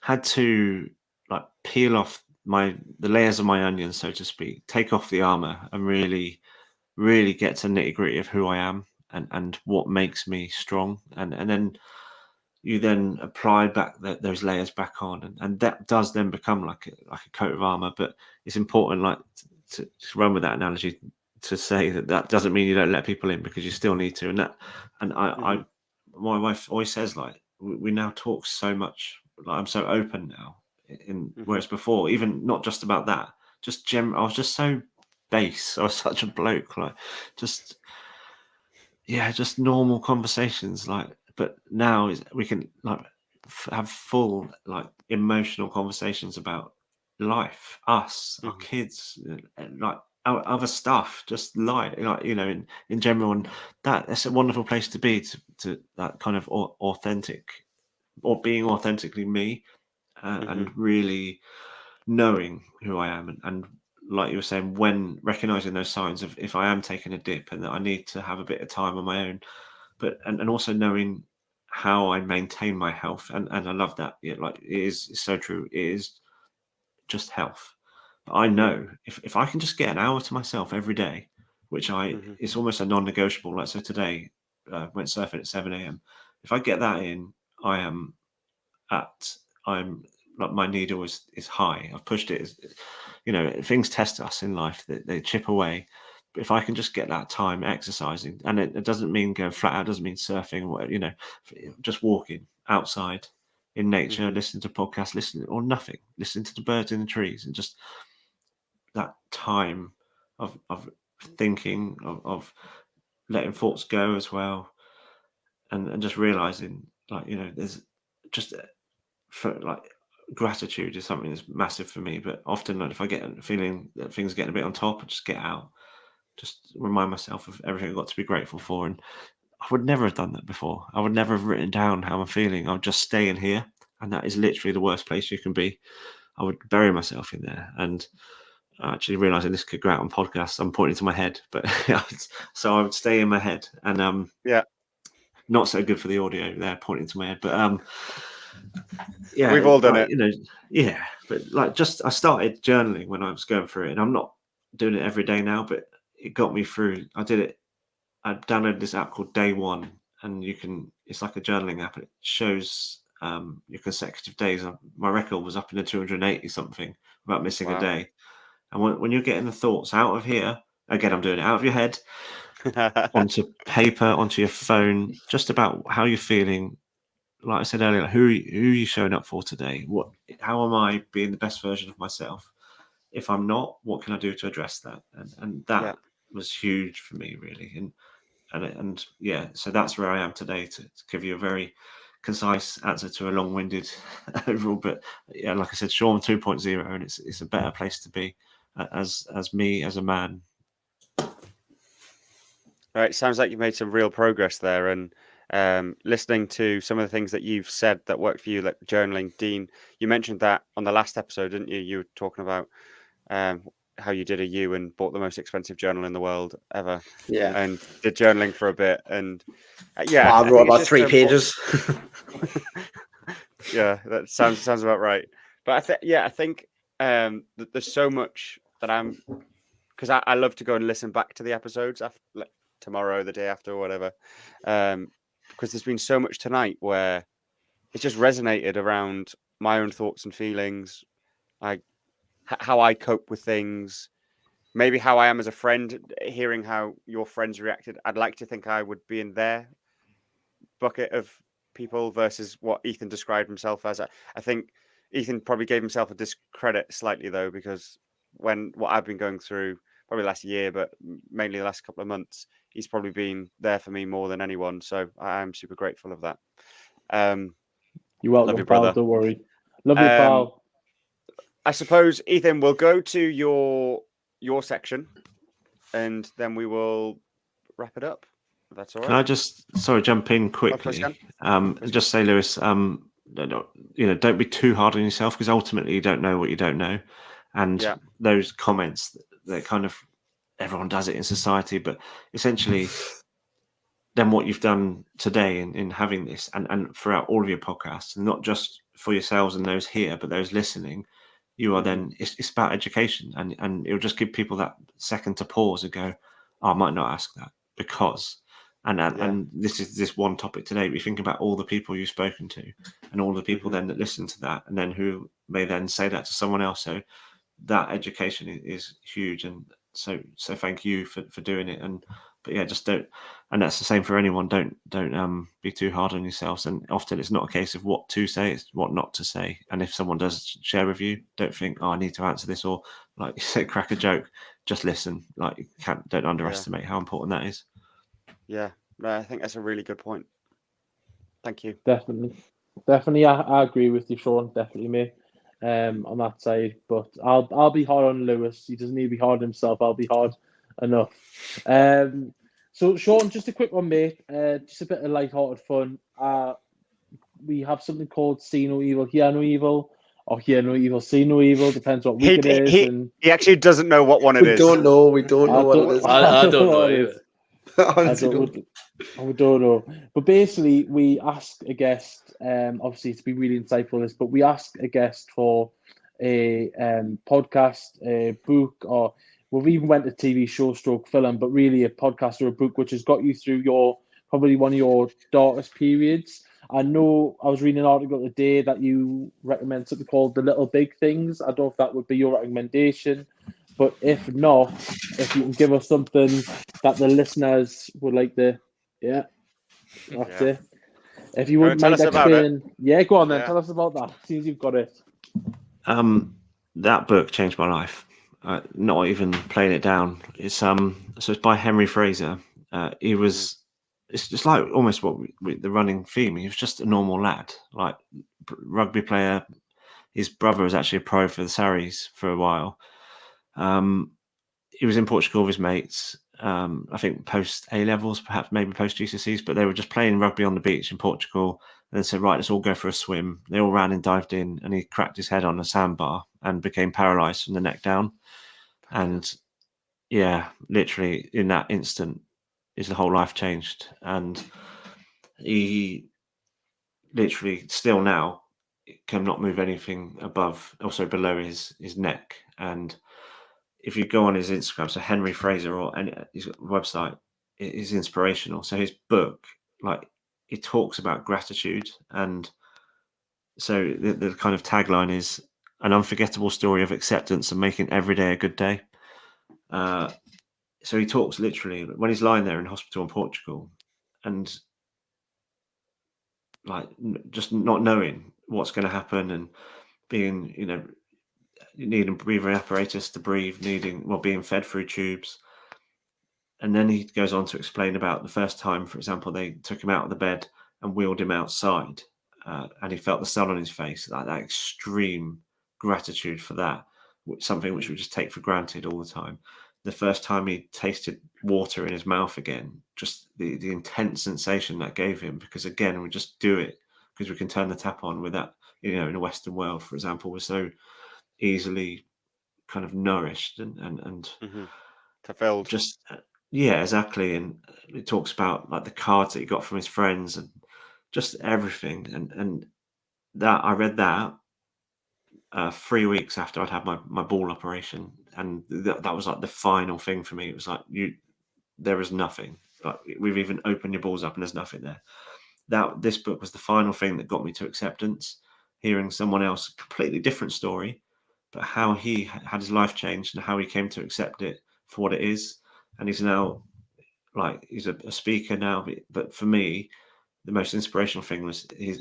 Speaker 4: had to like peel off the layers of my onion, so to speak, take off the armor, and really get to nitty gritty of who I am and what makes me strong, and then you then apply back those layers back on, and that does then become like a coat of armor. But it's important, like to run with that analogy, to say that doesn't mean you don't let people in, because you still need to. And my wife always says, like, we now talk so much. Like, I'm so open now, whereas before, even not just about that, just I was just so base. I was such a bloke, like just normal conversations, like. But now we can like have full like emotional conversations about life, us, our kids, like our other stuff, just like you know, in general. And that's a wonderful place to be, to that kind of authentic, or being authentically me, and really knowing who I am, and like you were saying, when recognizing those signs of if I am taking a dip and that I need to have a bit of time on my own, but and also knowing how I maintain my health, and I love that. Yeah, like it's so true. It is just health. But I know if I can just get an hour to myself every day, which it's almost a non-negotiable. Like, so today, went surfing at 7 a.m. If I get that in, I'm like, my needle is high. I've pushed it. You know, things test us in life, they chip away. But if I can just get that time exercising, and it doesn't mean going flat out, it doesn't mean surfing, or, you know, just walking outside in nature, listening to podcasts, or nothing, listening to the birds in the trees, and just that time of thinking, of letting thoughts go as well, and just realizing, like, you know, there's just for like gratitude is something that's massive for me. But often, like, if I get a feeling that things are getting a bit on top, I just get out, just remind myself of everything I've got to be grateful for. And I would never have done that before. I would never have written down how I'm feeling. I would just stay in here, and that is literally the worst place you can be. I would bury myself in there. And actually realizing this could go out on podcasts, I'm pointing to my head, but so I would stay in my head, and not so good for the audio there, pointing to my head, but yeah,
Speaker 1: we've all done it,
Speaker 4: you know. Yeah, but like, just I started journaling when I was going through it, and I'm not doing it every day now, but it got me through. I downloaded this app called Day One, and it's like a journaling app, and it shows your consecutive days. My record was up in the 280 something without missing a day. And when you're getting the thoughts out of here, again, I'm doing it out of your head onto paper, onto your phone, just about how you're feeling. Like I said earlier, who are you showing up for today? How am I being the best version of myself? If I'm not, what can I do to address that? And that was huge for me, really. And yeah, so that's where I am today, to give you a very concise answer to a long-winded overall. But yeah, like I said, Shaun 2.0, and it's a better place to be as me, as a man.
Speaker 1: Right, sounds like you've made some real progress there, and listening to some of the things that you've said that worked for you, like journaling. Dean, you mentioned that on the last episode, didn't you? You were talking about how you did a U and bought the most expensive journal in the world ever,
Speaker 6: Yeah.
Speaker 1: and did journaling for a bit, and yeah,
Speaker 6: I
Speaker 1: I
Speaker 6: wrote
Speaker 1: think it's
Speaker 6: about
Speaker 1: just
Speaker 6: 3
Speaker 1: so important.
Speaker 6: pages.
Speaker 1: Yeah, that sounds about right. But I think that there's so much that I'm, because I love to go and listen back to the episodes after, like, tomorrow, the day after, or whatever, because there's been so much tonight where it just resonated around my own thoughts and feelings, like how I cope with things, maybe how I am as a friend. Hearing how your friends reacted, I'd like to think I would be in their bucket of people versus what Ethan described himself as. I think Ethan probably gave himself a discredit slightly, though, because what I've been going through, probably last year, but mainly the last couple of months, he's probably been there for me more than anyone. So I'm super grateful of that.
Speaker 5: You're welcome,
Speaker 1: Love you,
Speaker 5: pal.
Speaker 1: brother.
Speaker 5: Don't worry. Love you,
Speaker 1: Um,
Speaker 5: pal.
Speaker 1: I suppose, Ethan, we'll go to your section, and then we will wrap it up. If that's all right.
Speaker 4: Can I just jump in
Speaker 1: course you
Speaker 4: quickly?
Speaker 1: can.
Speaker 4: Just say, Lewis, don't be too hard on yourself, because ultimately you don't know what you don't know, and
Speaker 1: Yeah.
Speaker 4: those comments that kind of everyone does it in society, but essentially, then what you've done today in having this and throughout all of your podcasts, and not just for yourselves and those here, but those listening, you are then it's about education, and it'll just give people that second to pause and go, oh, I might not ask that because. And this is this one topic today. We think about all the people you've spoken to, and all the people then that listen to that, and then who may then say that to someone else. So that education is huge, and so thank you for doing it. But yeah, just don't. And that's the same for anyone. Don't be too hard on yourselves. And often it's not a case of what to say; it's what not to say. And if someone does share with you, don't think, oh, I need to answer this, or like you said, crack a joke. Just listen. Like don't underestimate how important that is.
Speaker 1: Yeah, I think that's a really good point. Thank you.
Speaker 5: Definitely. I agree with you, Shaun. Definitely, mate. On that side, but I'll be hard on Lewis. He doesn't need to be hard on himself. I'll be hard enough. So Shaun, just a quick one, mate. Just a bit of light-hearted fun. We have something called See No Evil, Hear No Evil, or Hear No Evil, See No Evil. Depends what week it is.
Speaker 1: He actually doesn't know what one it is.
Speaker 6: We don't know what it is.
Speaker 7: I don't know either.
Speaker 5: I don't know. But basically, we ask a guest, obviously to be really insightful this, but we ask a guest for a podcast, a book, or we've even went to TV show stroke film, but really a podcast or a book which has got you through probably one of your darkest periods. I know I was reading an article today that you recommend something called The Little Big Things. I don't know if that would be your recommendation, but if not, if you can give us something that the listeners would like to, that's it. If you wouldn't mind explaining, go on then. Yeah. Tell us about that. As soon as you've got it.
Speaker 4: That book changed my life. Not even playing it down. It's it's by Henry Fraser. It's just like almost the running theme. He was just a normal lad, like rugby player. His brother was actually a pro for the Sarries for a while. He was in Portugal with his mates. I think post A levels, perhaps maybe post GCSEs, but they were just playing rugby on the beach in Portugal. And they said, right, let's all go for a swim. They all ran and dived in, and he cracked his head on a sandbar and became paralyzed from the neck down. And yeah, literally in that instant, his whole life changed. And he literally still now cannot move anything below his neck. And if you go on his Instagram, so Henry Fraser or his website, it is inspirational. So his book, like, he talks about gratitude. And so the kind of tagline is an unforgettable story of acceptance and making every day a good day. So he talks literally when he's lying there in hospital in Portugal and like just not knowing what's going to happen and being, needing breathing apparatus to breathe, being fed through tubes. And then he goes on to explain about the first time, for example, they took him out of the bed and wheeled him outside and he felt the sun on his face, like that extreme gratitude for that, something which we just take for granted all the time. The first time he tasted water in his mouth again, just the intense sensation that gave him, because again, we just do it because we can turn the tap on with that, in a Western world, for example, we're so easily kind of nourished and
Speaker 1: fulfilled.
Speaker 4: just yeah, exactly. And it talks about like the cards that he got from his friends and just everything. And that I read that 3 weeks after I'd had my ball operation, and that was like the final thing for me. It was like there is nothing. Like we've even opened your balls up and there's nothing there. This book was the final thing that got me to acceptance. Hearing someone else, completely different story, but how he had his life changed and how he came to accept it for what it is. And he's now like he's a speaker now. But for me, the most inspirational thing was he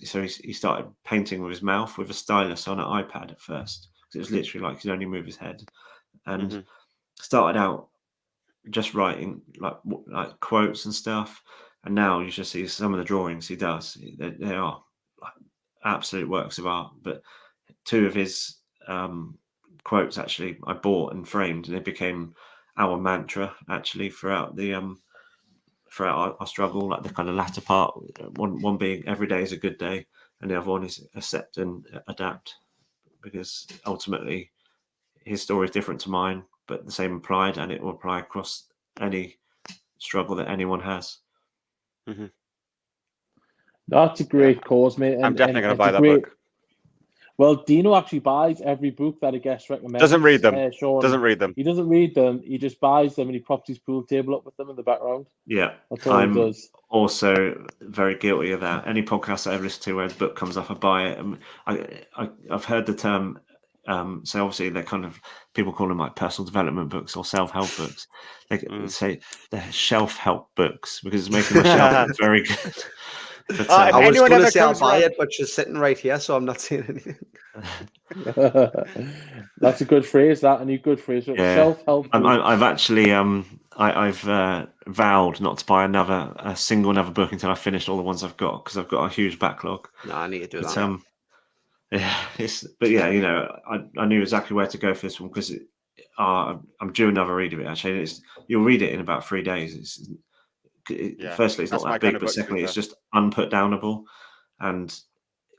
Speaker 4: started painting with his mouth with a stylus on an iPad at first, because it was literally like he could only move his head, and started out just writing like quotes and stuff. And now you just see some of the drawings he does. They are like absolute works of art. But two of his quotes actually I bought and framed, and they became our mantra actually throughout our struggle, like the kind of latter part. One being every day is a good day, and the other one is accept and adapt, because ultimately his story is different to mine, but the same applied, and it will apply across any struggle that anyone has.
Speaker 5: That's a great cause, mate.
Speaker 1: I'm definitely going to buy that book.
Speaker 5: Well, Dino actually buys every book that a guest recommends.
Speaker 1: Doesn't read them.
Speaker 5: Shaun,
Speaker 1: doesn't read them.
Speaker 5: He doesn't read them. He just buys them and he props his pool table up with them in the background.
Speaker 4: Yeah,
Speaker 5: that's all he does.
Speaker 4: Also very guilty of that. Any podcast I ever listen to where the book comes up, I buy it. And I've heard the term. So obviously they're kind of, people call them like personal development books or self-help books. They say they're shelf-help books because it's making my shelf look very good. But,
Speaker 6: I was going to say I'll buy it, but she's sitting right here, so I'm not saying anything.
Speaker 5: That's a good phrase. That a new good phrase.
Speaker 4: Yeah.
Speaker 5: Self-help.
Speaker 4: I've actually I've vowed not to buy another book until I finish all the ones I've got, because I've got a huge backlog.
Speaker 6: No, I need to do that.
Speaker 4: Yeah, I knew exactly where to go for this one, because I'm due another read of it. Actually, you'll read it in about 3 days. Firstly, it's not that big, but secondly, it's just unputdownable. And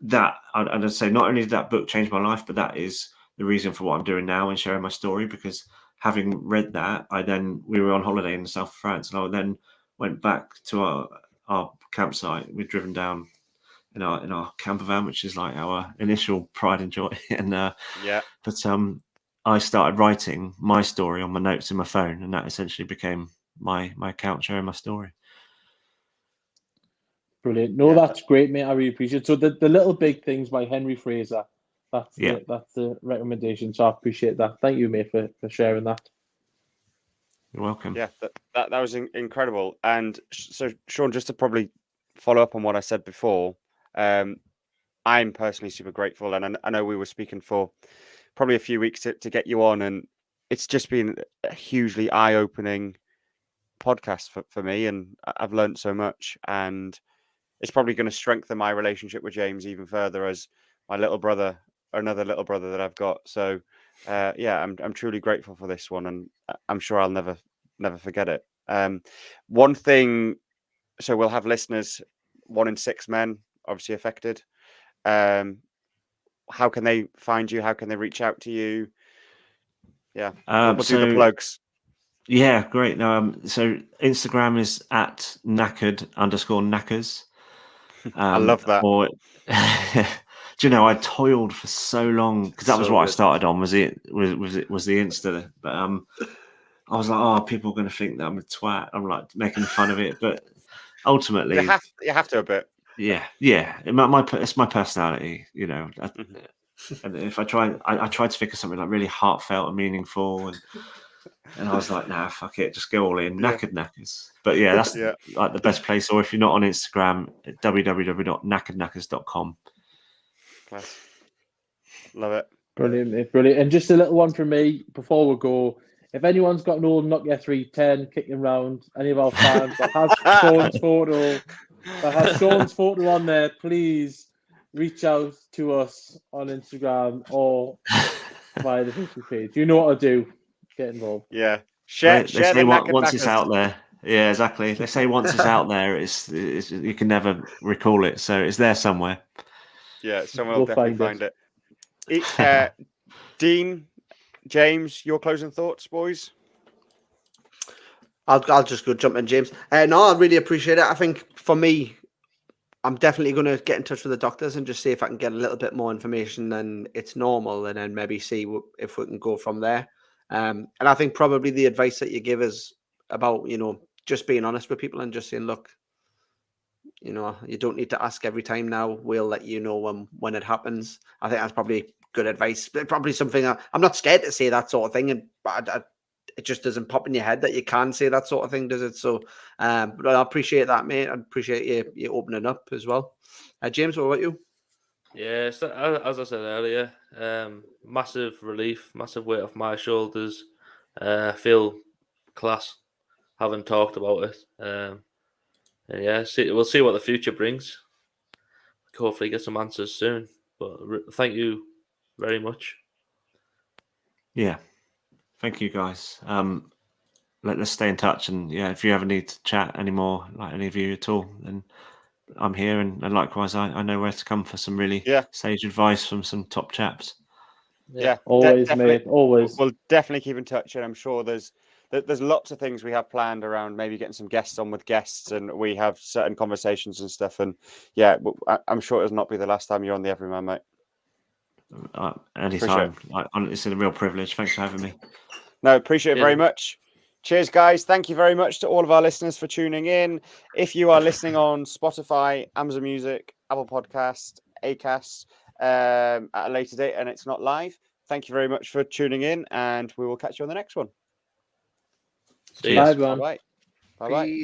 Speaker 4: that, I'd say, not only did that book change my life, but that is the reason for what I'm doing now and sharing my story. Because having read that, we were on holiday in the south of France, and I then went back to our campsite. We'd driven down in our camper van, which is like our initial pride and joy. And but I started writing my story on my notes in my phone, and that essentially became my account sharing my story.
Speaker 5: Brilliant. No, that's great, mate. I really appreciate it. So the Little Big Things by Henry Fraser. That's the recommendation. So I appreciate that. Thank you, mate, for sharing that.
Speaker 4: You're welcome.
Speaker 1: Yeah, that was incredible. And so, Shaun, just to probably follow up on what I said before, I'm personally super grateful, and I know we were speaking for probably a few weeks to get you on, and it's just been a hugely eye-opening podcast for me, and I've learned so much, and it's probably going to strengthen my relationship with James even further as my little brother, another little brother that I've got. So I'm truly grateful for this one, and I'm sure I'll never forget it. One thing, so we'll have listeners, 1 in 6 men obviously affected. How can they find you? How can they reach out to you? Yeah, we'll do the plugs.
Speaker 4: Yeah, great. So Instagram is at @knackered_knackers.
Speaker 1: I love that.
Speaker 4: Do you know, I toiled for so long, because that was what I started on. Was the Insta? But I was like, oh, people are going to think that I'm a twat. I'm like making fun of it, but ultimately,
Speaker 1: you have to a bit.
Speaker 4: Yeah. It's my personality, you know. And if I tried to think of something like really heartfelt and meaningful, and I was like, nah, fuck it, just go all in. Knackers. But yeah, that's like the best place. Or if you're not on Instagram, www.knackeredknackers.com.
Speaker 1: Love it.
Speaker 5: Brilliant. And just a little one from me before we go. If anyone's got an old Nokia 310 kicking around, any of our fans that has Shaun's photo on there, please reach out to us on Instagram or via the Facebook page. You know what to do. Get involved.
Speaker 1: Yeah. Share
Speaker 4: once it's out there. Yeah, exactly. They say once it's out there, it's you can never recall it. So it's there somewhere.
Speaker 1: Yeah, someone will definitely find it. Dean, James, your closing thoughts, boys?
Speaker 6: I'll just go jump in, James. No, I really appreciate it. I think for me, I'm definitely going to get in touch with the doctors and just see if I can get a little bit more information than it's normal, and then maybe see if we can go from there. And I think probably the advice that you give is about, just being honest with people and just saying, look, you don't need to ask every time now. We'll let you know when it happens. I think that's probably good advice. But probably something I'm not scared to say that sort of thing, but it just doesn't pop in your head that you can say that sort of thing, does it? So, but I appreciate that, mate. I appreciate you opening up as well. James, what about you?
Speaker 7: Yeah, so, as I said earlier, massive relief, massive weight off my shoulders. I feel class having talked about it. And yeah, we'll see what the future brings. Hopefully get some answers soon. But thank you very much.
Speaker 4: Yeah. Thank you, guys. Let's stay in touch, and yeah, if you ever need to chat anymore, like any of you at all, then I'm here, and likewise, I know where to come for some really sage advice from some top chaps.
Speaker 1: Yeah,
Speaker 5: always, mate. Always.
Speaker 1: We'll definitely keep in touch, and I'm sure there's lots of things we have planned around maybe getting some guests on with guests, and we have certain conversations and stuff. And yeah, I'm sure it'll not be the last time you're on the Everyman, mate.
Speaker 4: Anytime. It's a real privilege. Thanks for having me.
Speaker 1: No, appreciate it very much. Cheers, guys. Thank you very much to all of our listeners for tuning in. If you are listening on Spotify, Amazon Music, Apple Podcast, Acast at a later date and it's not live, thank you very much for tuning in, and we will catch you on the next one.
Speaker 7: See you.
Speaker 5: Bye, everyone.
Speaker 1: Bye-bye. Bye-bye.
Speaker 6: Peace.